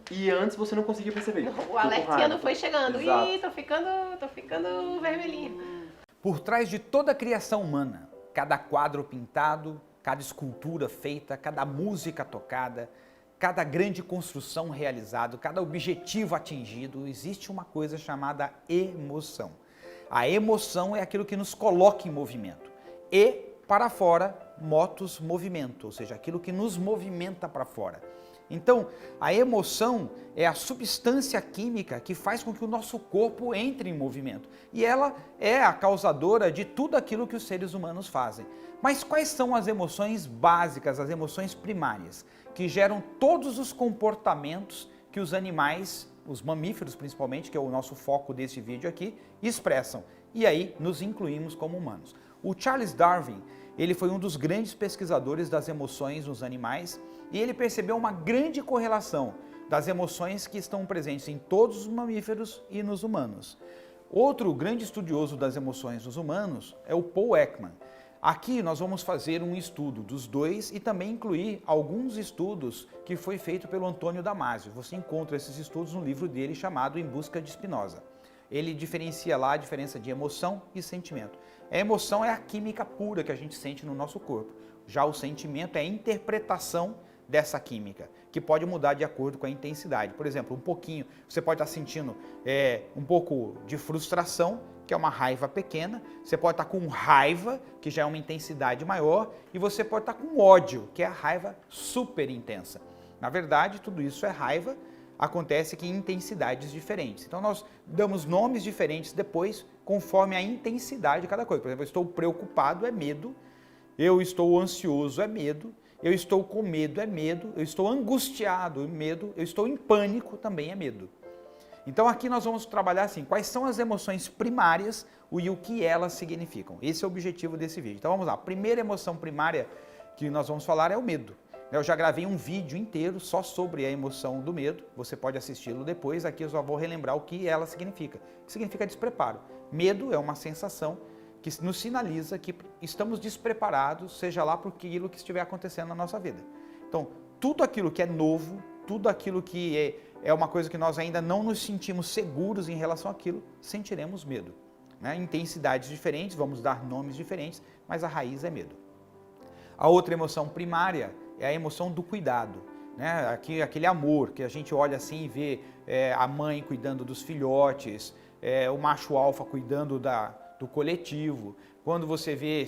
E antes você não conseguia perceber. O alertinha não foi chegando. Exato. Ih, tô ficando vermelhinho. Por trás de toda a criação humana, cada quadro pintado, cada escultura feita, cada música tocada, cada grande construção realizada, cada objetivo atingido, existe uma coisa chamada emoção. A emoção é aquilo que nos coloca em movimento. E para fora, motus movimento, ou seja, aquilo que nos movimenta para fora. Então, a emoção é a substância química que faz com que o nosso corpo entre em movimento. E ela é a causadora de tudo aquilo que os seres humanos fazem. Mas quais são as emoções básicas, as emoções primárias, que geram todos os comportamentos que os animais, os mamíferos principalmente, que é o nosso foco desse vídeo aqui, expressam? E aí nos incluímos como humanos. O Charles Darwin, ele foi um dos grandes pesquisadores das emoções nos animais e ele percebeu uma grande correlação das emoções que estão presentes em todos os mamíferos e nos humanos. Outro grande estudioso das emoções nos humanos é o Paul Ekman. Aqui nós vamos fazer um estudo dos dois e também incluir alguns estudos que foi feito pelo Antônio Damasio. Você encontra esses estudos no livro dele chamado Em Busca de Spinoza. Ele diferencia lá a diferença de emoção e sentimento. A emoção é a química pura que a gente sente no nosso corpo. Já o sentimento é a interpretação dessa química, que pode mudar de acordo com a intensidade. Por exemplo, você pode estar sentindo um pouco de frustração, que é uma raiva pequena, você pode estar com raiva, que já é uma intensidade maior, e você pode estar com ódio, que é a raiva super intensa. Na verdade, tudo isso é raiva, acontece que em intensidades diferentes. Então nós damos nomes diferentes depois, conforme a intensidade de cada coisa. Por exemplo, eu estou preocupado, é medo, eu estou ansioso, é medo, eu estou com medo, é medo, eu estou angustiado, é medo, eu estou em pânico, também é medo. Então aqui nós vamos trabalhar assim, quais são as emoções primárias e o que elas significam. Esse é o objetivo desse vídeo. Então vamos lá, a primeira emoção primária que nós vamos falar é o medo. Eu já gravei um vídeo inteiro só sobre a emoção do medo, você pode assisti-lo depois, aqui eu só vou relembrar o que ela significa. O que significa despreparo. Medo é uma sensação que nos sinaliza que estamos despreparados, seja lá por aquilo que estiver acontecendo na nossa vida. Então, tudo aquilo que é novo, tudo aquilo que é uma coisa que nós ainda não nos sentimos seguros em relação àquilo, sentiremos medo. Né? Intensidades diferentes, vamos dar nomes diferentes, mas a raiz é medo. A outra emoção primária é a emoção do cuidado. Né? Aquele amor que a gente olha assim e vê a mãe cuidando dos filhotes, o macho alfa cuidando do coletivo, quando você vê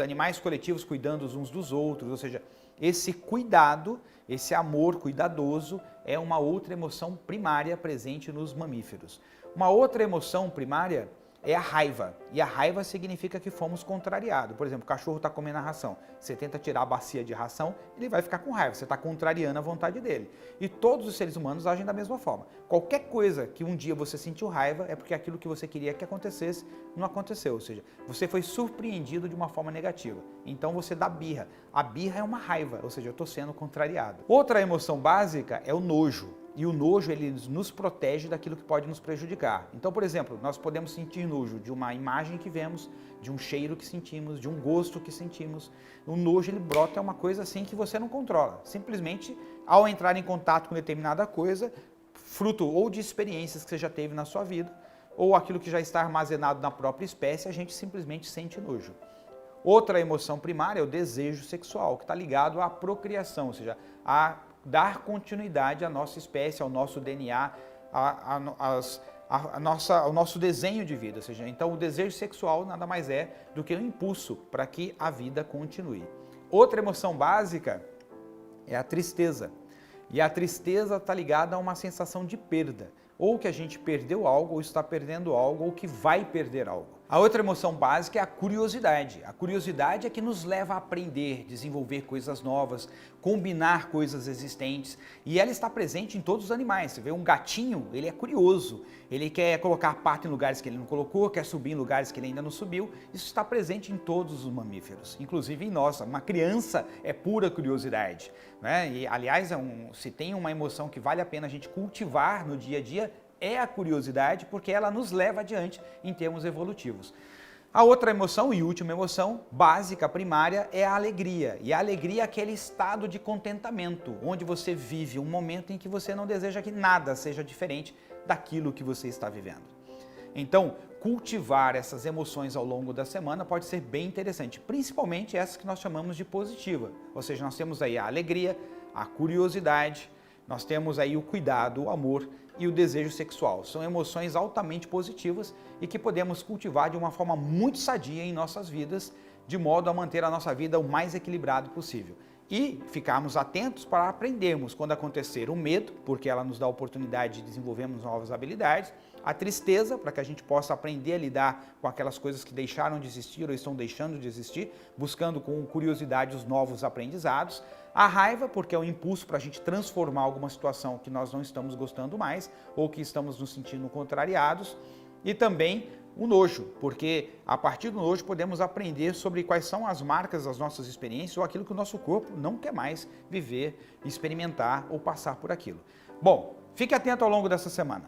animais coletivos cuidando uns dos outros, ou seja, esse cuidado, esse amor cuidadoso é uma outra emoção primária presente nos mamíferos. Uma outra emoção primária é a raiva, e a raiva significa que fomos contrariados. Por exemplo, o cachorro está comendo a ração, você tenta tirar a bacia de ração, ele vai ficar com raiva, você está contrariando a vontade dele. E todos os seres humanos agem da mesma forma. Qualquer coisa que um dia você sentiu raiva é porque aquilo que você queria que acontecesse não aconteceu, ou seja, você foi surpreendido de uma forma negativa. Então você dá birra. A birra é uma raiva, ou seja, eu estou sendo contrariado. Outra emoção básica é o nojo. E o nojo, ele nos protege daquilo que pode nos prejudicar. Então, por exemplo, nós podemos sentir nojo de uma imagem que vemos, de um cheiro que sentimos, de um gosto que sentimos. O nojo, ele brota, é uma coisa assim que você não controla. Simplesmente, ao entrar em contato com determinada coisa, fruto ou de experiências que você já teve na sua vida, ou aquilo que já está armazenado na própria espécie, a gente simplesmente sente nojo. Outra emoção primária é o desejo sexual, que está ligado à procriação, ou seja, a dar continuidade à nossa espécie, ao nosso DNA, ao nosso desenho de vida. Ou seja, então o desejo sexual nada mais é do que um impulso para que a vida continue. Outra emoção básica é a tristeza. E a tristeza está ligada a uma sensação de perda. Ou que a gente perdeu algo, ou está perdendo algo, ou que vai perder algo. A outra emoção básica é a curiosidade. A curiosidade é que nos leva a aprender, desenvolver coisas novas, combinar coisas existentes. E ela está presente em todos os animais. Você vê um gatinho, ele é curioso. Ele quer colocar pato em lugares que ele não colocou, quer subir em lugares que ele ainda não subiu. Isso está presente em todos os mamíferos, inclusive em nós. Uma criança é pura curiosidade. Né? E, aliás, se tem uma emoção que vale a pena a gente cultivar no dia a dia, é a curiosidade, porque ela nos leva adiante em termos evolutivos. A outra emoção e última emoção, básica, primária, é a alegria. E a alegria é aquele estado de contentamento, onde você vive um momento em que você não deseja que nada seja diferente daquilo que você está vivendo. Então, cultivar essas emoções ao longo da semana pode ser bem interessante, principalmente essas que nós chamamos de positiva. Ou seja, nós temos aí a alegria, a curiosidade, nós temos aí o cuidado, o amor e o desejo sexual. São emoções altamente positivas e que podemos cultivar de uma forma muito sadia em nossas vidas, de modo a manter a nossa vida o mais equilibrado possível. E ficarmos atentos para aprendermos quando acontecer o medo, porque ela nos dá a oportunidade de desenvolvermos novas habilidades, a tristeza, para que a gente possa aprender a lidar com aquelas coisas que deixaram de existir ou estão deixando de existir, buscando com curiosidade os novos aprendizados, a raiva, porque é um impulso para a gente transformar alguma situação que nós não estamos gostando mais ou que estamos nos sentindo contrariados, e também o nojo, porque a partir do nojo podemos aprender sobre quais são as marcas das nossas experiências ou aquilo que o nosso corpo não quer mais viver, experimentar ou passar por aquilo. Bom, fique atento ao longo dessa semana.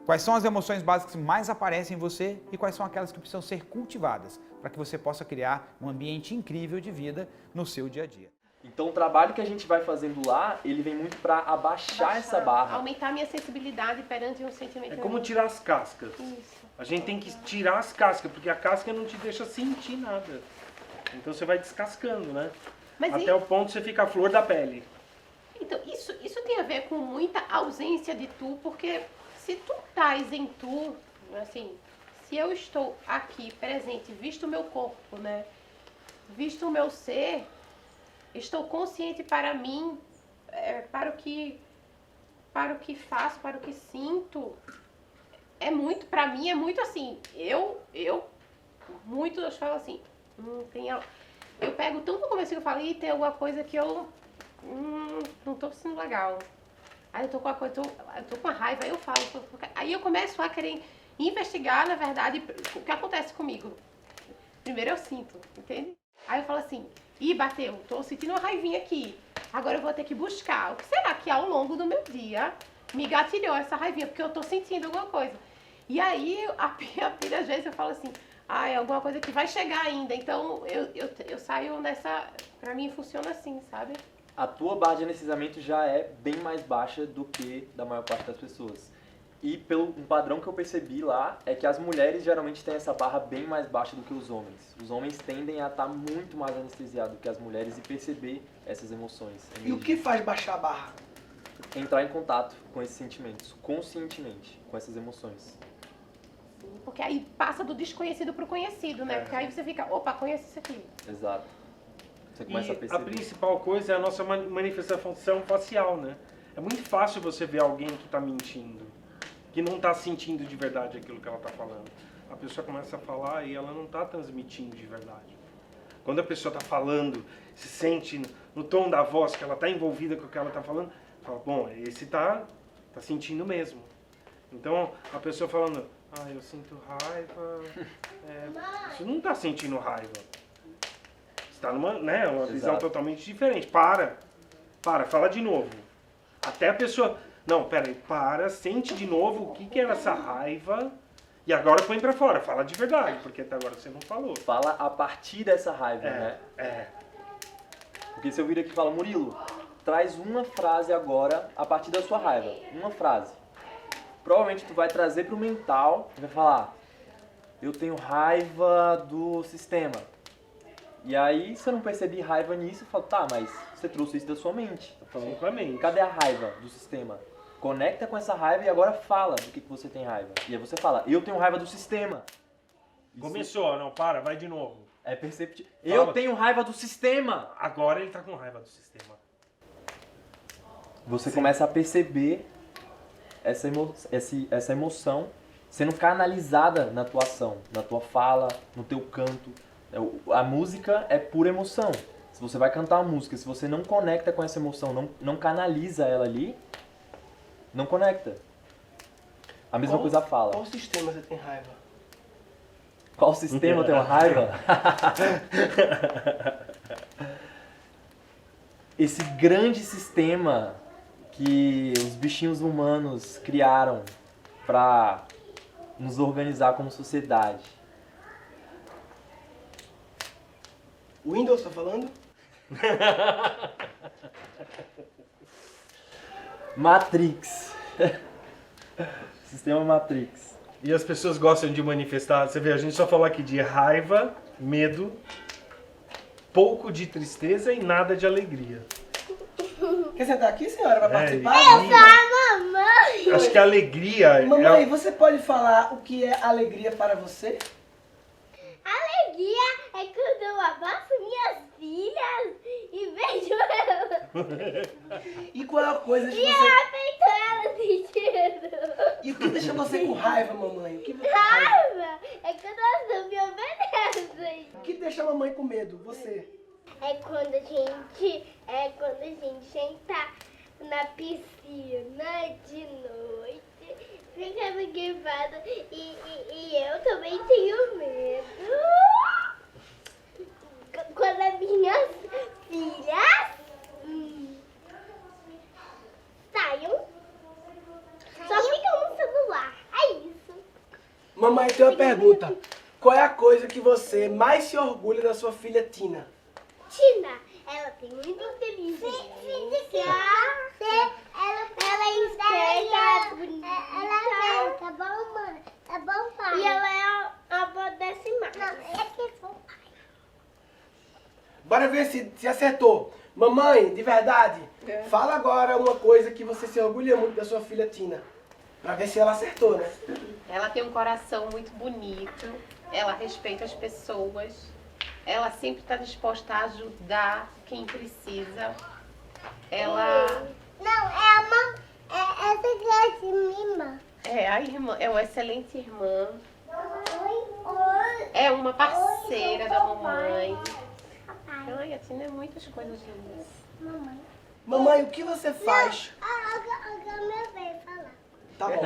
Quais são as emoções básicas que mais aparecem em você e quais são aquelas que precisam ser cultivadas para que você possa criar um ambiente incrível de vida no seu dia a dia. Então o trabalho que a gente vai fazendo lá, ele vem muito para abaixar essa barra. Aumentar a minha sensibilidade perante um sentimento. É como tirar as cascas. Isso. A gente tem que tirar as cascas, porque a casca não te deixa sentir nada. Então você vai descascando, né? Mas até o ponto que você fica a flor da pele. Então, isso tem a ver com muita ausência de tu, porque se tu estás em tu, assim, se eu estou aqui presente, visto o meu corpo, né? Visto o meu ser, estou consciente para mim, para o que faço, para o que sinto. É muito, para mim é muito assim, eu falo assim, eu pego tanto no começo que eu falo, e tem alguma coisa que eu não tô sentindo legal. Aí eu tô com uma raiva, aí eu falo, aí eu começo a querer investigar, na verdade, o que acontece comigo. Primeiro eu sinto, entende? Aí eu falo assim, bateu, tô sentindo uma raivinha aqui. Agora eu vou ter que buscar. O que será que ao longo do meu dia me gatilhou essa raivinha? Porque eu tô sentindo alguma coisa. E aí, às vezes eu falo assim, é alguma coisa que vai chegar ainda. Então eu saio nessa. Pra mim funciona assim, sabe? A tua barra de anestesiamento já é bem mais baixa do que da maior parte das pessoas. E pelo um padrão que eu percebi lá, é que as mulheres geralmente têm essa barra bem mais baixa do que os homens. Os homens tendem a estar muito mais anestesiados do que as mulheres e perceber essas emoções. E o que faz baixar a barra? Entrar em contato com esses sentimentos, conscientemente, com essas emoções. Porque aí passa do desconhecido pro conhecido, né? Porque aí você fica, opa, conheço isso aqui. Exato. Você começa a E a perceber. principal coisa é a nossa manifestação facial, né? É muito fácil você ver alguém que está mentindo, que não está sentindo de verdade aquilo que ela está falando. A pessoa começa a falar e ela não está transmitindo de verdade. Quando a pessoa está falando, se sente no tom da voz que ela está envolvida com o que ela está falando, fala, bom, esse tá sentindo mesmo. Então, a pessoa falando, eu sinto raiva, você não está sentindo raiva. Você está numa, né, uma visão totalmente diferente. Fala de novo. Até a pessoa, não, peraí, sente de novo o que era essa raiva e agora põe pra fora, fala de verdade, porque até agora você não falou. Fala a partir dessa raiva, né? Porque se eu vir aqui e falar, Murilo, traz uma frase agora a partir da sua raiva, uma frase. Provavelmente tu vai trazer pro mental e vai falar, eu tenho raiva do sistema. E aí, se eu não percebi raiva nisso, eu falo, tá, mas você trouxe isso da sua mente. Tô falando com a mente. Cadê a raiva do sistema? Conecta com essa raiva e agora fala do que você tem raiva. E aí você fala, eu tenho raiva do sistema. Isso Começou, não, vai de novo. é perceptível. Eu tenho raiva do sistema. Agora ele tá com raiva do sistema. Você começa a perceber essa emoção sendo canalizada na tua ação, na tua fala, no teu canto. A música é pura emoção. Se você vai cantar uma música, se você não conecta com essa emoção, não canaliza ela ali, não conecta. A mesma coisa a fala. Qual sistema você tem raiva? Qual sistema tem uma raiva? Esse grande sistema que os bichinhos humanos criaram para nos organizar como sociedade. O Windows tá falando? Matrix. Sistema Matrix. E as pessoas gostam de manifestar, você vê, a gente só falou aqui de raiva, medo, pouco de tristeza e nada de alegria. Quer sentar aqui, senhora, pra participar? Mamãe! Acho que a alegria... Mamãe, você pode falar o que é alegria para você? Alegria é quando eu abraço minhas filhas e vejo elas. E qual é a coisa que E eu você... aperto elas sentindo. E o que deixa você com raiva, mamãe? O que você... Raiva é quando elas não me obedecem. O que deixa a mamãe com medo? Você? É quando a gente entra na piscina de noite, fica gripado e eu também tenho medo. Quando as minhas filhas saiam, só ficam no celular. É isso. Mamãe, tem uma pergunta. Qual é a coisa que você mais se orgulha da sua filha Tina? Tina, ela tem muita inteligência. Ela é esperta, bonita. Ela tá bom, mano. Tá bom, pai. E ela é a avó dessa imagem. Não, é que é pai. Bora ver se acertou. Mamãe, de verdade, fala agora uma coisa que você se orgulha muito da sua filha Tina. Pra ver se ela acertou, né? Ela tem um coração muito bonito, ela respeita as pessoas, ela sempre está disposta a ajudar quem precisa. Ela Não, é a mãe. Essa que é a mima. é a irmã, é uma excelente irmã, Oi. é uma parceira da mamãe. Ai, a Tina é muitas coisas lindas. Mamãe. Mamãe, o que você faz? Agora meu bem falar. Tá bom.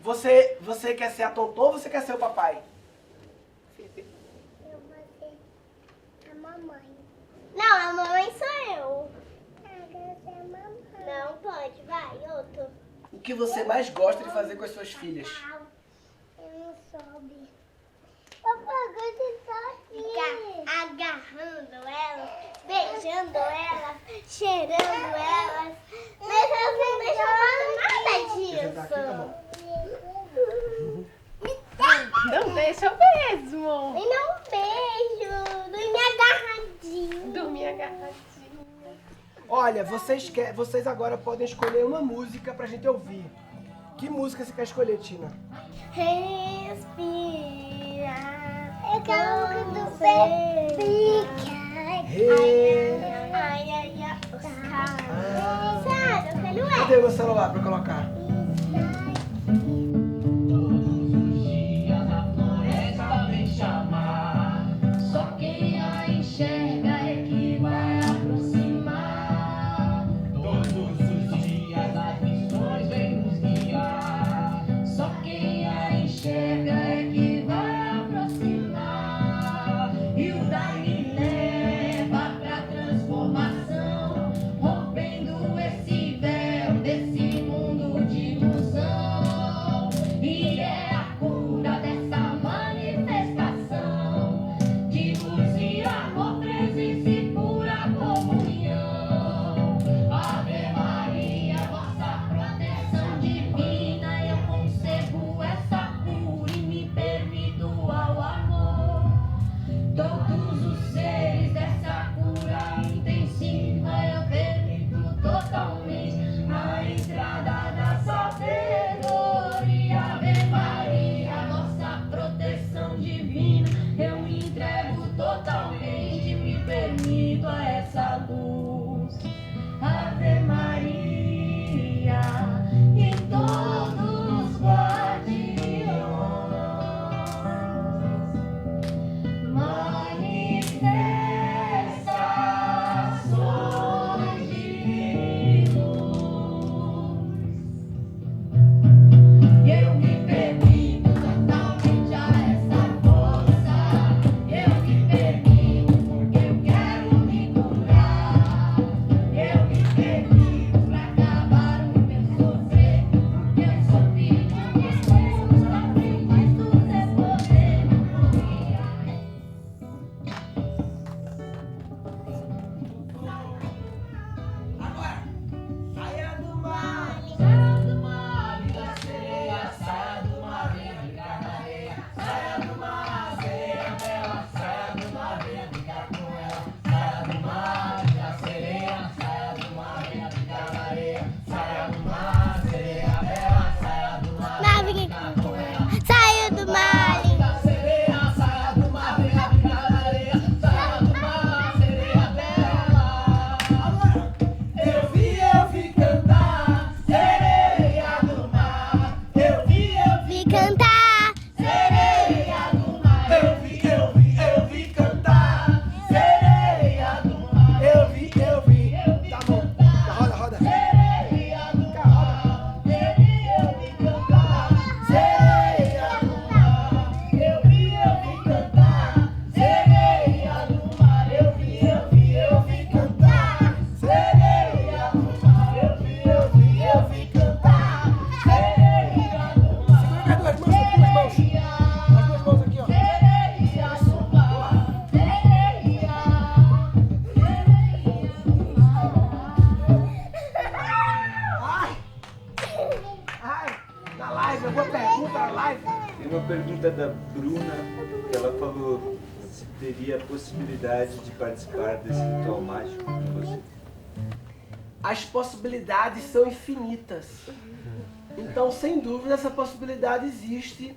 Você quer ser a Tonton ou você quer ser o papai? Eu vou ser a mamãe. Não, a mamãe sou eu. Eu quero ser a mamãe. Não pode, vai, outro. O que você mais gosta de fazer com as suas filhas? Eu não soube. Eu agarrando elas, beijando elas, cheirando elas. Mas elas não deixam nada disso. Não deixa mesmo. E não beijo, dormir agarradinho. Dormir agarradinho. Olha, vocês agora podem escolher uma música pra gente ouvir. Que música você quer escolher, Tina? Respira. Eu quero a música do Fica. Ai, ai, ai, sabe, eu quero ela. Cadê o meu celular pra colocar? Da Bruna, que ela falou se teria a possibilidade de participar desse ritual mágico com você. As possibilidades são infinitas. Então, sem dúvida, essa possibilidade existe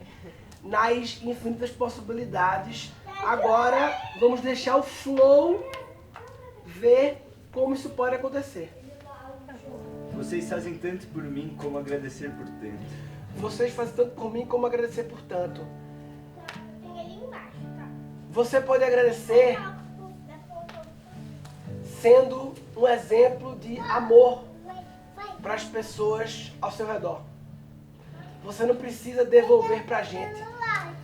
nas infinitas possibilidades. Agora, vamos deixar o flow ver como isso pode acontecer. Vocês fazem tanto por mim como agradecer por tanto. Vocês fazem tanto por mim como agradecer por tanto. Você pode agradecer sendo um exemplo de amor para as pessoas ao seu redor. Você não precisa devolver para a gente.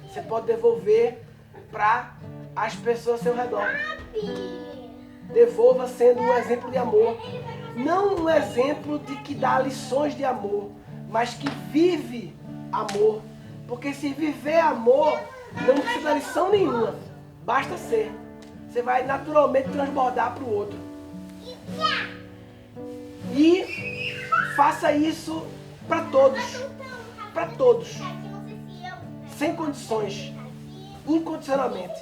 Você pode devolver para as pessoas ao seu redor. Devolva sendo um exemplo de amor. Não um exemplo de que dá lições de amor, mas que vive amor. Porque se viver amor, não precisa de lição nenhuma. Basta ser. você vai naturalmente transbordar para o outro. E faça isso para todos, sem condições, incondicionalmente.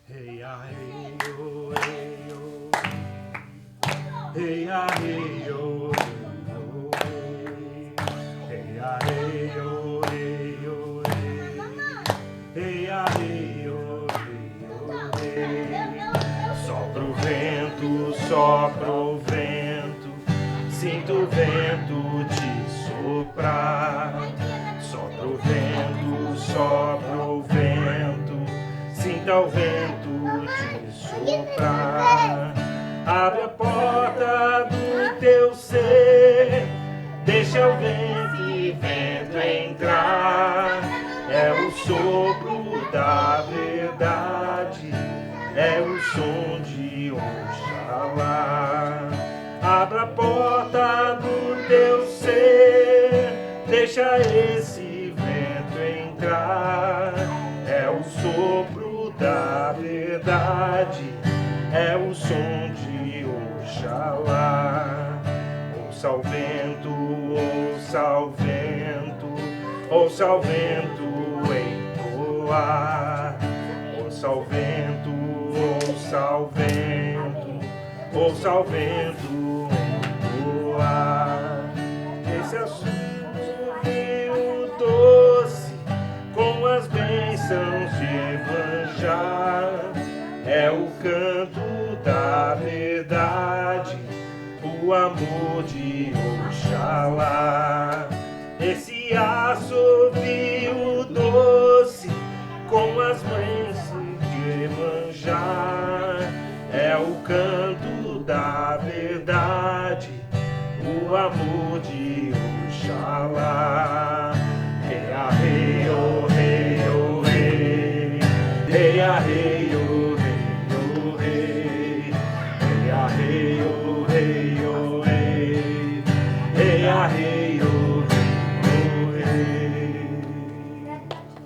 Hey, ah, hey, oh, hey, oh. Hey, ah, hey, oh, hey, ah, hey, oh, hey, oh, hey, ah, hey, oh, hey. Sopra o vento, sinto o vento te soprar. Sopra o vento, sinta o vento te soprar. Abre a porta do teu ser, deixa o vento entrar. É o sopro da verdade, é o som de Oxalá. Abra a porta do teu ser, deixa esse vento entrar. É o sopro da verdade, é o som de Oxalá. Ouça o vento, ouça o vento, ouça o vento entoar. Ouça o vento, ouça o vento, ouça o vento entoar. Esse assobio doce com as bênçãos de Iemanjá é o canto da verdade, o amor de Oxalá. Esse assovio doce com as bênçãos de Iemanjá é o canto da verdade, o amor de Oxalá. Hey, ah, hey, oh, hey, oh, hey. Hey, ah, hey, oh, hey, oh, hey. Hey, ah, hey, oh, hey, oh, hey. Hey, ah, hey, oh, hey, oh, hey.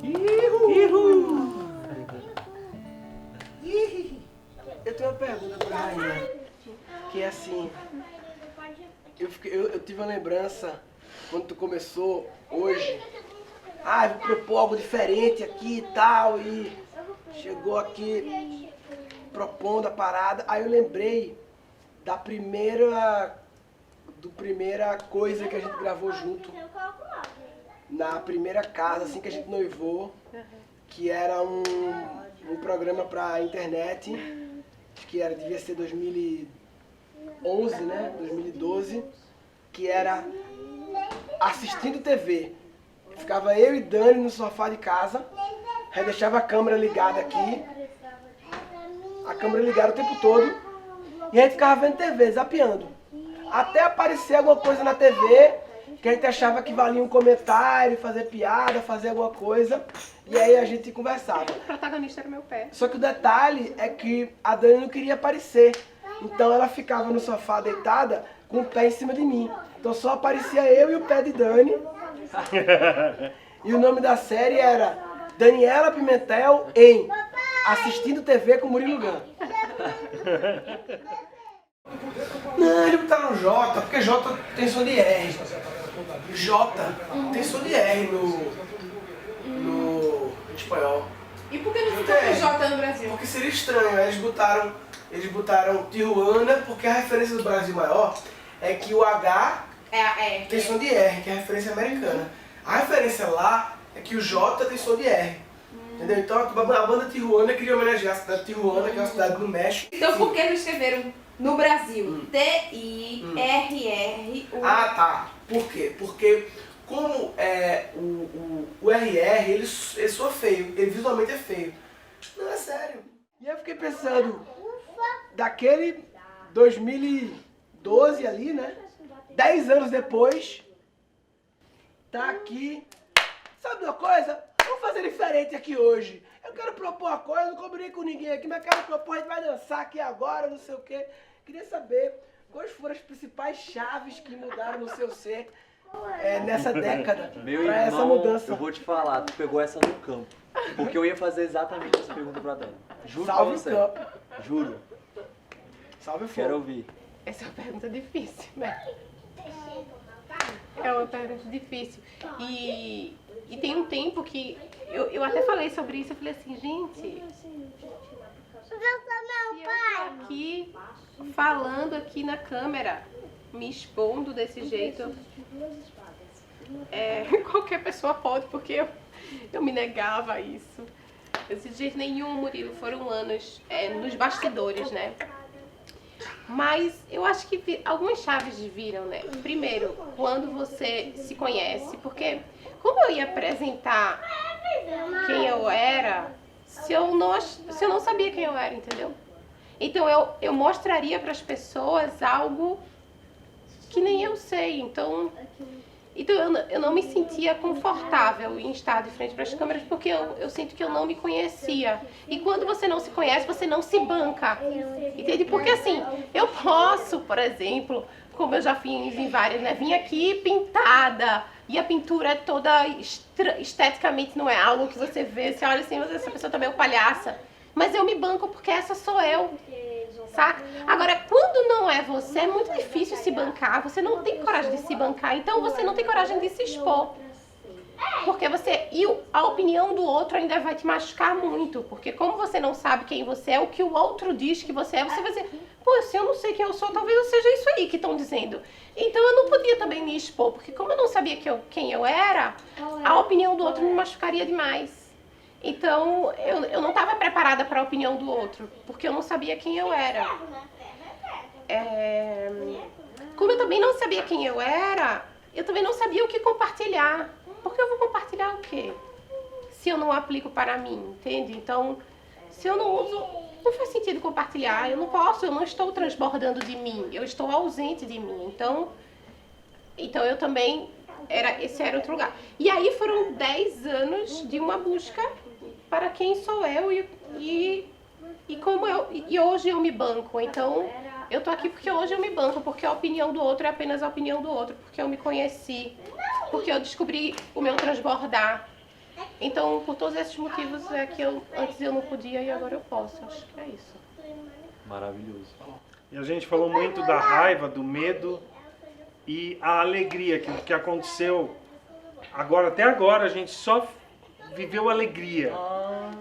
Ihu! Eu tenho uma pergunta pra Rainha, que é assim, eu tive uma lembrança, quando tu começou hoje, vou propor algo diferente aqui e tal, e chegou aqui propondo a parada, aí eu lembrei da primeira coisa que a gente gravou junto, na primeira casa, assim que a gente noivou, que era um programa pra internet, que devia ser 2011, né? 2012, que era assistindo TV. Ficava eu e Dani no sofá de casa, aí deixava a câmera ligada aqui, a câmera ligada o tempo todo, e a gente ficava vendo TV, zapeando. Até aparecer alguma coisa na TV, que a gente achava que valia um comentário, fazer piada, fazer alguma coisa, e aí a gente conversava. O protagonista era meu pé. Só que o detalhe é que a Dani não queria aparecer, então ela ficava no sofá deitada com o pé em cima de mim. Então só aparecia eu e o pé de Dani. E o nome da série era Daniela Pimentel em Assistindo TV com Murilo Gun. Não, eles botaram J, porque J tem som de R. J tem som de R no espanhol. E por que não ficou com J no Brasil? Porque seria estranho, eles botaram Tijuana, porque a referência do Brasil maior é que o H tem som de R, que é a referência americana. A referência lá é que o J tem som de R. Entendeu? Então a banda Tijuana queria homenagear a cidade de Tijuana, que é uma cidade no México. Então por que não escreveram no Brasil? T-I-R-R-U. Ah, tá. Por quê? Porque como o RR, ele soa feio, ele visualmente é feio. Não, é sério. E eu fiquei pensando, daquele 2012 ali, né? 10 anos depois, tá aqui. Sabe uma coisa? Vamos fazer diferente aqui hoje. Eu quero propor uma coisa, não combinei com ninguém aqui, mas quero propor, a gente vai dançar aqui agora, não sei o quê. Queria saber quais foram as principais chaves que mudaram no seu ser nessa década, Meu pra irmão, essa mudança. eu vou te falar, tu pegou essa no campo. Porque eu ia fazer exatamente essa pergunta pra Dani. Juro pra Salve o você. campo. Juro. Salve o fogo. Quero ouvir. Essa é uma pergunta difícil, né? É uma pergunta difícil. E tem um tempo que eu até falei sobre isso, eu falei assim, gente, Eu sou meu pai. aqui falando aqui na câmera, me expondo desse jeito, qualquer pessoa pode, porque eu me negava a isso. De jeito nenhum, Murilo, foram anos nos bastidores, né? Mas eu acho que algumas chaves viram, né? Primeiro, quando você se conhece, porque como eu ia apresentar quem eu era se eu não sabia quem eu era, entendeu? Então eu mostraria para as pessoas algo que nem eu sei. Então eu não me sentia confortável em estar de frente para as câmeras porque eu sinto que eu não me conhecia. E quando você não se conhece, você não se banca. Entende? Porque assim, eu posso, por exemplo, como eu já fiz em várias, né? Vim aqui pintada e a pintura é toda esteticamente não é algo que você vê, você olha assim, essa pessoa tá meio palhaça. Mas eu me banco porque essa sou eu. Saca? Agora, quando não é você, é muito difícil se bancar. Você não tem coragem de se bancar, então você não tem coragem de se expor. Porque a opinião do outro ainda vai te machucar muito. Porque como você não sabe quem você é, o que o outro diz que você é, você vai dizer, pô, se eu não sei quem eu sou, talvez eu seja isso aí que estão dizendo. Então eu não podia também me expor, porque como eu não sabia quem eu era, a opinião do outro me machucaria demais. Então, eu não estava preparada para a opinião do outro, porque eu não sabia quem eu era. Como eu também não sabia quem eu era, eu também não sabia o que compartilhar. Porque eu vou compartilhar o quê? Se eu não aplico para mim, entende? Então, se eu não uso, não faz sentido compartilhar. Eu não posso, eu não estou transbordando de mim, eu estou ausente de mim. Então eu também, esse era outro lugar. E aí foram 10 anos de uma busca para quem sou eu e como e hoje eu me banco. Então, eu tô aqui porque hoje eu me banco, porque a opinião do outro é apenas a opinião do outro, porque eu me conheci, porque eu descobri o meu transbordar. Então, por todos esses motivos é que antes eu não podia e agora eu posso. Acho que é isso. Maravilhoso. E a gente falou muito da raiva, do medo e a alegria, que aconteceu agora, até agora a gente só viveu alegria.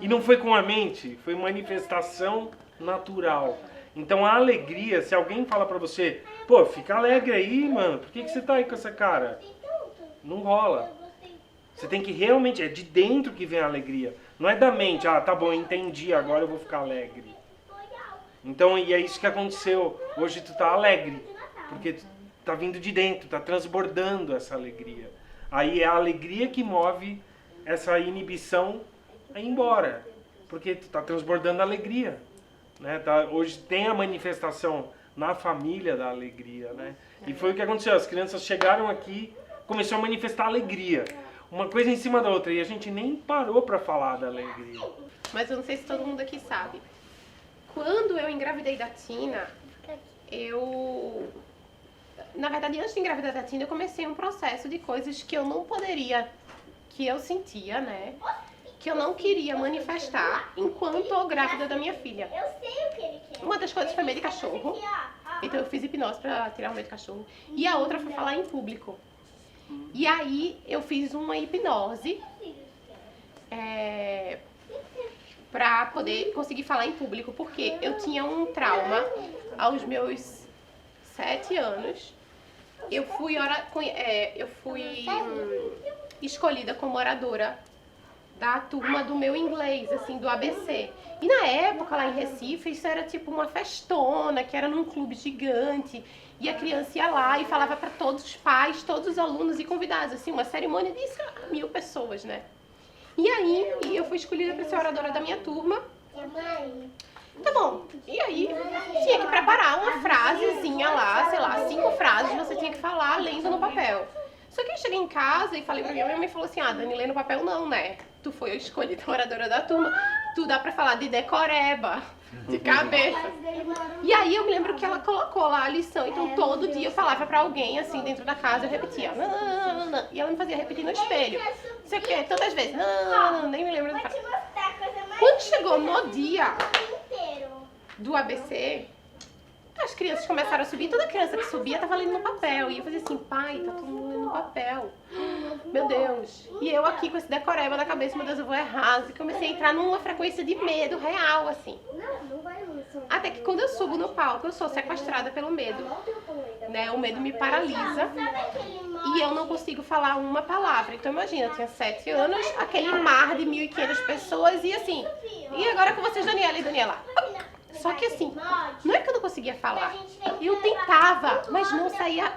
E não foi com a mente, foi manifestação natural. Então a alegria, se alguém fala pra você, pô, fica alegre aí, mano, por que você tá aí com essa cara? Não rola. Você tem que realmente, é de dentro que vem a alegria. Não é da mente, tá bom, entendi, agora eu vou ficar alegre. Então, e é isso que aconteceu. Hoje tu tá alegre, porque tu tá vindo de dentro, tá transbordando essa alegria. Aí é a alegria que move essa inibição a ir embora, porque tu tá transbordando a alegria. Né? Hoje tem a manifestação na família da alegria, né? E foi o que aconteceu, as crianças chegaram aqui, começou a manifestar alegria. Uma coisa em cima da outra, e a gente nem parou para falar da alegria. Mas eu não sei se todo mundo aqui sabe. Quando eu engravidei da Tina, na verdade, antes de engravidar da Tina, eu comecei um processo de coisas que eu não poderia, que eu sentia, né? Que eu não queria manifestar enquanto grávida da minha filha. Eu sei o que ele quer. Uma das coisas foi medo de cachorro. Então eu fiz hipnose pra tirar o medo de cachorro. E a outra foi falar em público. E aí eu fiz uma hipnose pra poder conseguir falar em público. Porque eu tinha um trauma aos meus 7 anos. Eu fui escolhida como oradora da turma do meu inglês, assim, do ABC. E na época, lá em Recife, isso era tipo uma festona, que era num clube gigante. E a criança ia lá e falava para todos os pais, todos os alunos e convidados, assim, uma cerimônia de 1000 pessoas, né? E aí, eu fui escolhida para ser oradora da minha turma. Tá bom, e aí tinha que preparar uma frasezinha lá, sei lá, 5 frases você tinha que falar lendo no papel. Só que eu cheguei em casa e falei pra minha mãe falou assim, Dani, lê no papel não, né? Tu foi escolhida oradora da turma, tu dá pra falar de decoreba. de cabeça. E aí eu me lembro que ela colocou lá a lição, então todo dia eu falava pra alguém, assim, dentro da casa, eu repetia, nananana, e ela me fazia repetir no espelho. Não sei o que, tantas vezes, nananana, nem me lembro. Quando chegou no dia do ABC, as crianças começaram a subir, toda criança que subia tava lendo no papel. E eu fazia assim, pai, tá todo mundo lendo no papel. Meu Deus. E eu aqui com esse decoreba na cabeça, meu Deus, eu vou errar. E comecei a entrar numa frequência de medo real, assim. Até que quando eu subo no palco, eu sou sequestrada pelo medo. Né? O medo me paralisa. E eu não consigo falar uma palavra. Então imagina, eu tinha 7 anos, aquele mar de 1.500 pessoas e assim. E agora com vocês, Daniela e Daniela. Só que assim, não é que eu não conseguia falar. Eu tentava, mas não saía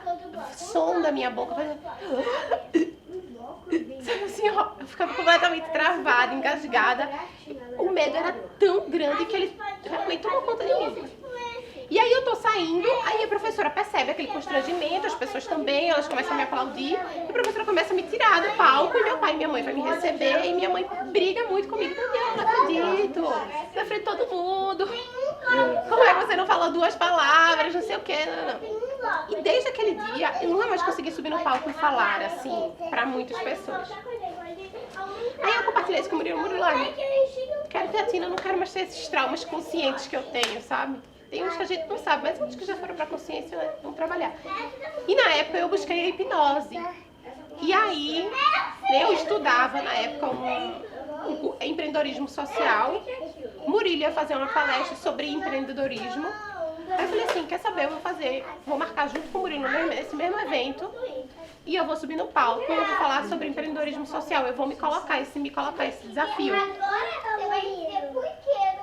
som da minha boca. Sabe assim, ó, eu ficava completamente travada, engasgada. O medo era tão grande que ele realmente tomou conta de mim. E aí eu tô saindo, aí a professora percebe aquele constrangimento, as pessoas também, elas começam a me aplaudir, e a professora começa a me tirar do palco, e meu pai e minha mãe vão me receber, e minha mãe briga muito comigo, eu não acredito, na frente de todo mundo, como é que você não falou 2 palavras, não sei o que, não. E desde aquele dia, eu nunca mais consegui subir no palco e falar, assim, pra muitas pessoas. Aí eu compartilhei isso com o Murilo, quero teatina, não quero mais ter esses traumas conscientes que eu tenho, sabe? Tem uns que a gente não sabe, mas uns que já foram pra consciência, né? Vão trabalhar. E na época eu busquei a hipnose. E aí eu estudava na época um empreendedorismo social. Murilo ia fazer uma palestra sobre empreendedorismo. Aí eu falei assim, quer saber, eu vou marcar junto com o Murilo nesse mesmo evento. E eu vou subir no palco e eu vou falar sobre empreendedorismo social. Eu vou me colocar esse desafio.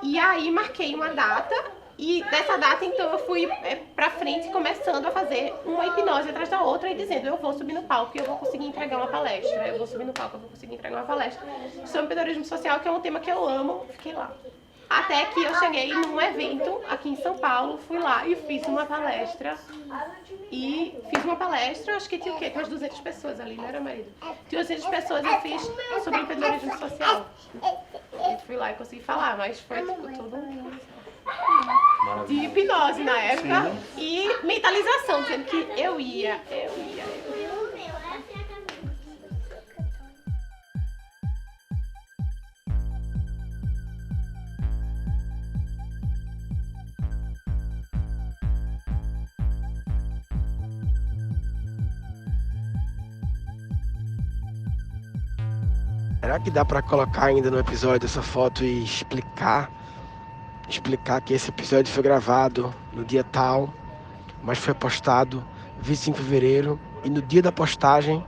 E aí marquei uma data. E dessa data, então, eu fui pra frente, começando a fazer uma hipnose atrás da outra e dizendo, eu vou subir no palco e eu vou conseguir entregar uma palestra. Eu vou subir no palco, eu vou conseguir entregar uma palestra sobre empreendedorismo social, que é um tema que eu amo. Fiquei lá. Até que eu cheguei num evento aqui em São Paulo, fui lá e fiz uma palestra. E fiz uma palestra, acho que tinha o quê? Tinha umas 200 pessoas ali, não era, marido? Tinha 200 pessoas e eu fiz sobre empreendedorismo social. E fui lá e consegui falar, mas foi tipo todo mundo. De hipnose na época. Sim. E mentalização, dizendo que eu ia. Será que dá pra colocar ainda no episódio essa foto e explicar que esse episódio foi gravado no dia tal, mas foi postado 25 de fevereiro e no dia da postagem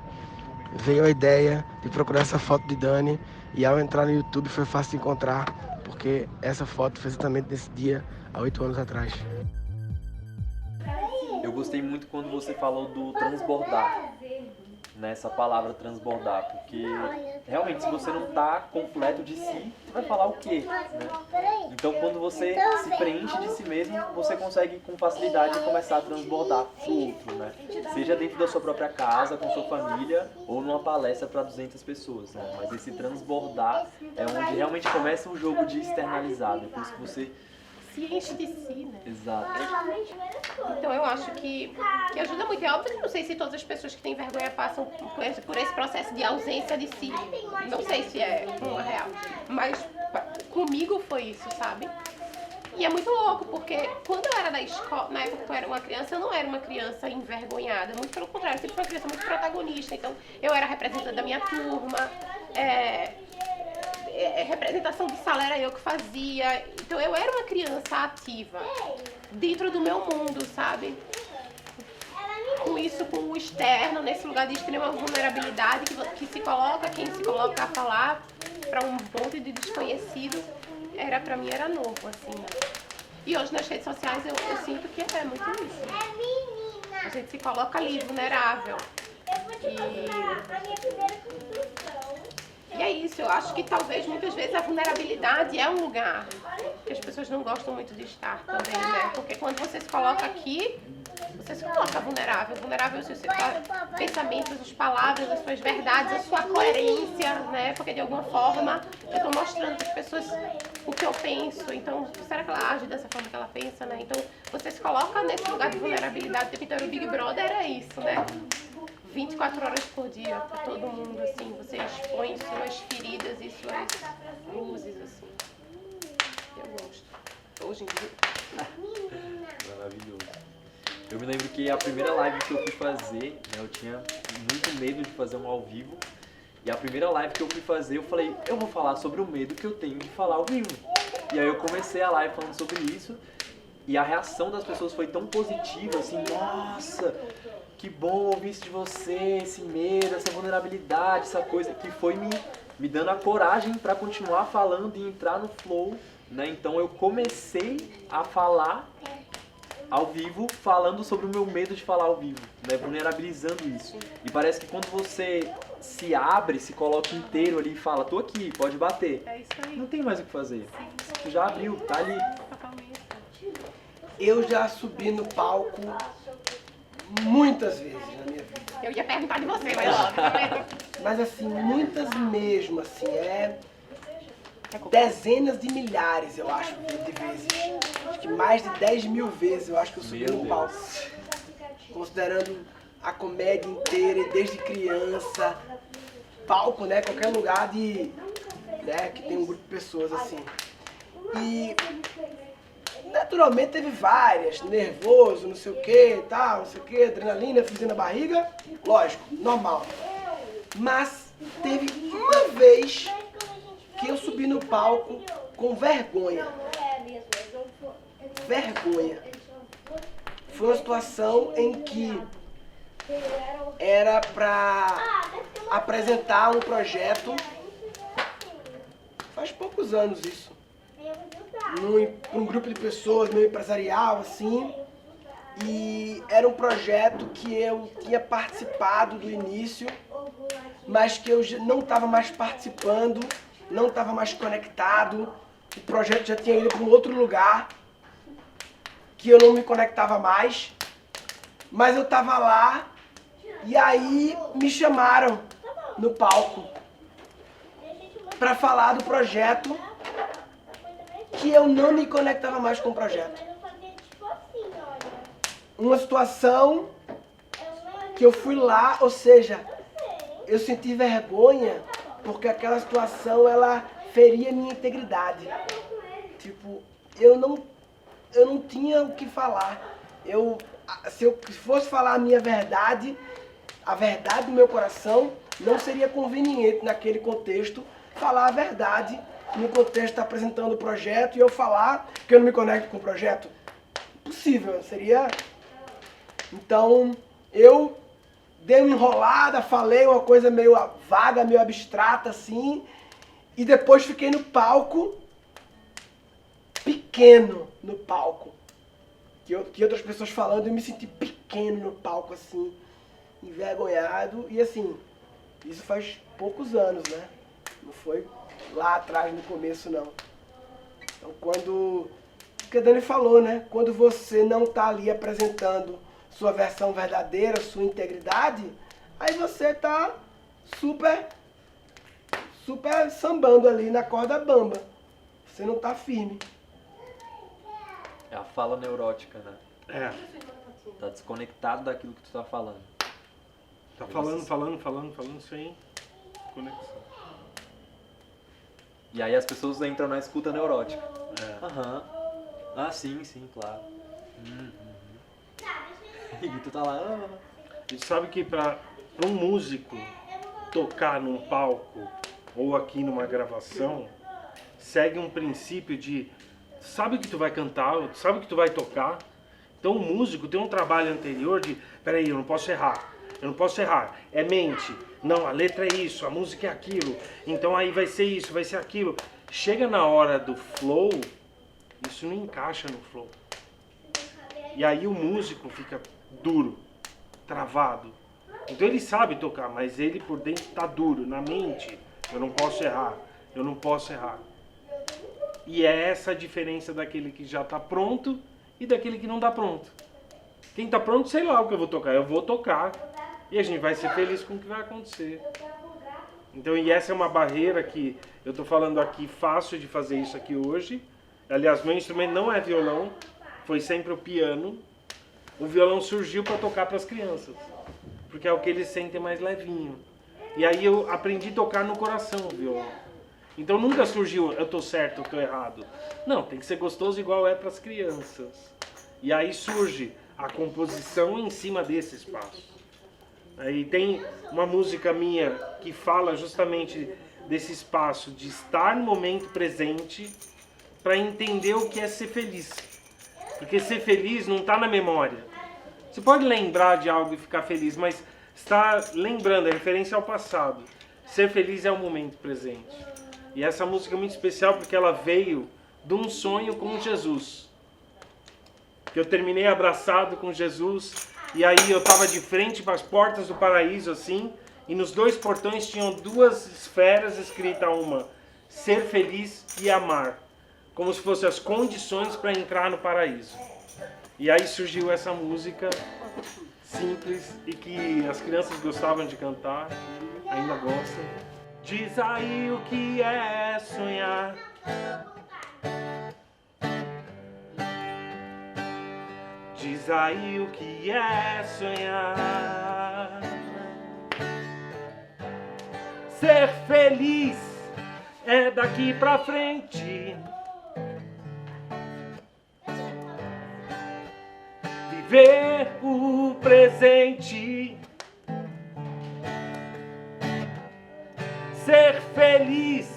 veio a ideia de procurar essa foto de Dani e ao entrar no YouTube foi fácil de encontrar, porque essa foto foi exatamente nesse dia, há 8 anos atrás. Eu gostei muito quando você falou do transbordar, nessa palavra transbordar, porque realmente se você não está completo de si, você vai falar o quê? Né? Então quando você se preenche de si mesmo, você consegue com facilidade começar a transbordar pro outro, né? Seja dentro da sua própria casa, com sua família, ou numa palestra para 200 pessoas, né? Mas esse transbordar é onde realmente começa o jogo de externalizar, depois que você se enche de si, né? Exato. Então eu acho que ajuda muito. É óbvio que não sei se todas as pessoas que têm vergonha passam por esse processo de ausência de si. Não sei se é uma real. Mas comigo foi isso, sabe? E é muito louco, porque quando eu era da escola, na época que eu era uma criança, eu não era uma criança envergonhada. Muito pelo contrário, eu sempre fui uma criança muito protagonista. Então eu era representante da minha turma. Representação de sala era eu que fazia. Então eu era uma criança ativa dentro do meu mundo, sabe? Com isso, com o externo, nesse lugar de extrema vulnerabilidade que se coloca, quem se coloca a falar para um monte de desconhecido, pra mim era novo, assim, né? E hoje nas redes sociais eu sinto que é muito isso. A gente se coloca ali, vulnerável. E é isso, eu acho que talvez muitas vezes a vulnerabilidade é um lugar que as pessoas não gostam muito de estar também, né? Porque quando você se coloca aqui, você se coloca vulnerável. Vulnerável se você tá pensamentos, as palavras, as suas verdades, a sua coerência, né? Porque de alguma forma eu tô mostrando para as pessoas o que eu penso. Então, será que ela age dessa forma que ela pensa, né? Então, você se coloca nesse lugar de vulnerabilidade. Então, o Big Brother era isso, né? 24 horas por dia para todo mundo, assim. Você expõe suas feridas e suas luzes, assim. Eu gosto. Hoje em dia. Maravilhoso. Eu me lembro que a primeira live que eu fui fazer, né, eu tinha muito medo de fazer um ao vivo. E a primeira live que eu fui fazer, eu falei, eu vou falar sobre o medo que eu tenho de falar ao vivo. E aí eu comecei a live falando sobre isso. E a reação das pessoas foi tão positiva, assim, nossa, que bom ouvir isso de você, esse medo, essa vulnerabilidade, essa coisa que foi me dando a coragem para continuar falando e entrar no flow, né? Então eu comecei a falar ao vivo, falando sobre o meu medo de falar ao vivo, né? Vulnerabilizando isso. E parece que quando você se abre, se coloca inteiro ali e fala, tô aqui, pode bater. É isso aí. Não tem mais o que fazer. Tu já abriu, tá ali. Eu já subi no palco muitas vezes na minha vida. Eu ia perguntar de você, mas óbvio. Mas assim, muitas mesmo, assim, dezenas de milhares, eu acho, de vezes. Acho que mais de 10 mil vezes eu acho que eu subi no palco. Considerando a comédia inteira, desde criança, palco, né, qualquer lugar né, que tem um grupo de pessoas, assim. E naturalmente teve várias, nervoso, não sei o que, tal, não sei o que, adrenalina, friozinho na barriga, lógico, normal. Mas teve uma vez que eu subi no palco com vergonha. Vergonha. Foi uma situação em que era pra apresentar um projeto, faz poucos anos isso. Um grupo de pessoas, meio empresarial, assim, e era um projeto que eu tinha participado do início, mas que eu não estava mais participando, não estava mais conectado, o projeto já tinha ido para um outro lugar, que eu não me conectava mais, mas eu estava lá, e aí me chamaram no palco para falar do projeto, que eu não me conectava mais com o projeto. Uma situação que eu fui lá, ou seja, eu senti vergonha porque aquela situação, ela feria minha integridade. Tipo, eu não tinha o que falar. Se eu fosse falar a minha verdade, a verdade do meu coração, não seria conveniente naquele contexto falar a verdade no contexto de apresentando o projeto e eu falar que eu não me conecto com o projeto. Impossível, seria... Então, eu dei uma enrolada, falei uma coisa meio vaga, meio abstrata, assim, e depois fiquei no palco, pequeno no palco. Que outras pessoas falando, eu me senti pequeno no palco, assim, envergonhado, e assim, isso faz poucos anos, né? Não foi lá atrás, no começo, não. Então, o que a Dani falou, né? Quando você não está ali apresentando sua versão verdadeira, sua integridade, aí você tá super sambando ali na corda bamba. Você não tá firme. É a fala neurótica, né? É. Tá desconectado daquilo que tu tá falando. Tá falando sem conexão. E aí as pessoas entram na escuta neurótica. É. Aham. Ah, sim, claro. E tu tá lá... E sabe que para um músico tocar num palco ou aqui numa gravação, segue um princípio de sabe que tu vai cantar, sabe que tu vai tocar. Então o músico tem um trabalho anterior de peraí, eu não posso errar, é mente, não, a letra é isso, a música é aquilo, então aí vai ser isso, vai ser aquilo. Chega na hora do flow, isso não encaixa no flow. E aí o músico fica duro, travado. Então ele sabe tocar, mas ele por dentro tá duro, na mente. Eu não posso errar. E é essa a diferença daquele que já tá pronto e daquele que não tá pronto. Quem tá pronto, sei lá o que eu vou tocar. Eu vou tocar e a gente vai ser feliz com o que vai acontecer. Então, e essa é uma barreira que eu tô falando aqui, fácil de fazer isso aqui hoje. Aliás, meu instrumento não é violão, foi sempre o piano. O violão surgiu para tocar para as crianças, porque é o que eles sentem mais levinho. E aí eu aprendi a tocar no coração o violão. Então nunca surgiu, eu tô certo, eu tô errado. Não, tem que ser gostoso igual é para as crianças. E aí surge a composição em cima desse espaço. Aí tem uma música minha que fala justamente desse espaço de estar no momento presente para entender o que é ser feliz. Porque ser feliz não está na memória. Você pode lembrar de algo e ficar feliz, mas está lembrando, é referência ao passado. Ser feliz é o momento presente. E essa música é muito especial porque ela veio de um sonho com Jesus. Que eu terminei abraçado com Jesus, e aí eu estava de frente para as portas do paraíso assim, e nos 2 portões tinham 2 esferas escrita uma: ser feliz e amar. Como se fossem as condições para entrar no paraíso. E aí surgiu essa música simples e que as crianças gostavam de cantar, ainda gostam. Diz aí o que é sonhar. Diz aí o que é sonhar. Ser feliz é daqui pra frente. Viver o presente. Ser feliz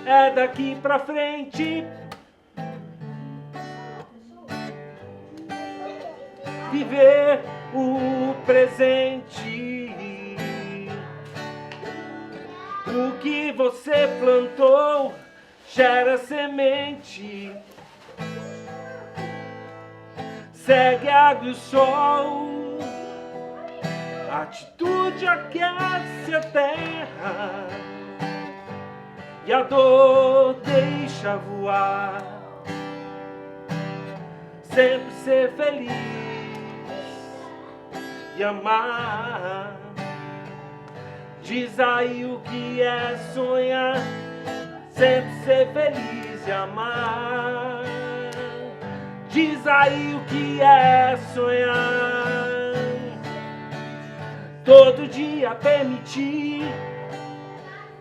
é daqui pra frente. Viver o presente. O que você plantou gera semente. Segue a água e o sol. A atitude aquece a terra e a dor deixa voar. Sempre ser feliz e amar. Diz aí o que é sonhar. Sempre ser feliz e amar. Diz aí o que é sonhar. Todo dia permitir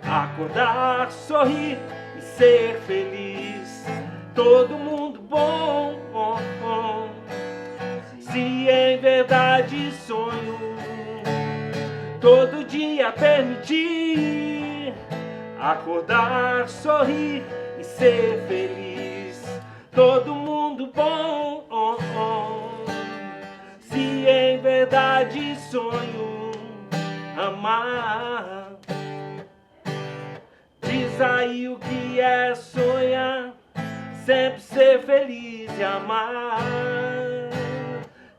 acordar, sorrir e ser feliz. Todo mundo bom, se em verdade sonho. Todo dia permitir acordar, sorrir e ser feliz. Todo mundo bom, se em verdade sonho amar. Diz aí o que é sonhar. Sempre ser feliz e amar.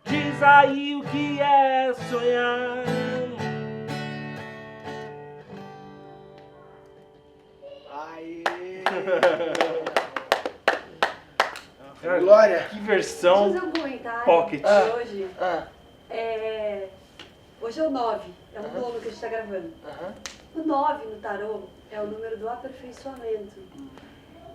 Diz aí o que é sonhar. Aê! Glória! Que versão Deixa eu fazer um comentário. pocket. Hoje, hoje é o 9, é o nono que a gente está gravando. O 9 no tarô é o número do aperfeiçoamento.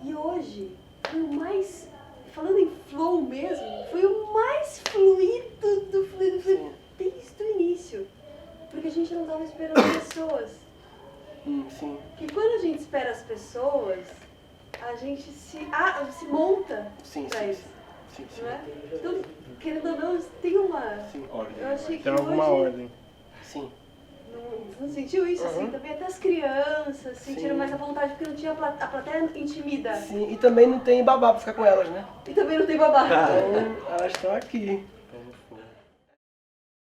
E hoje foi o mais, falando em flow mesmo, foi o mais fluido do fluido desde o início. Porque a gente não estava esperando pessoas. Sim. Porque quando a gente espera as pessoas, a gente se monta pra isso. Sim. Não é? Então, querendo ou não, tem uma... Ordem. Eu achei que Tem alguma hoje... ordem. Sim. Não sentiu isso, assim? Também até as crianças sentiram mais à vontade, porque não tinha a plateia intimida. Sim, e também não tem babá pra ficar com elas, né? E também não tem babá. Então, elas estão aqui.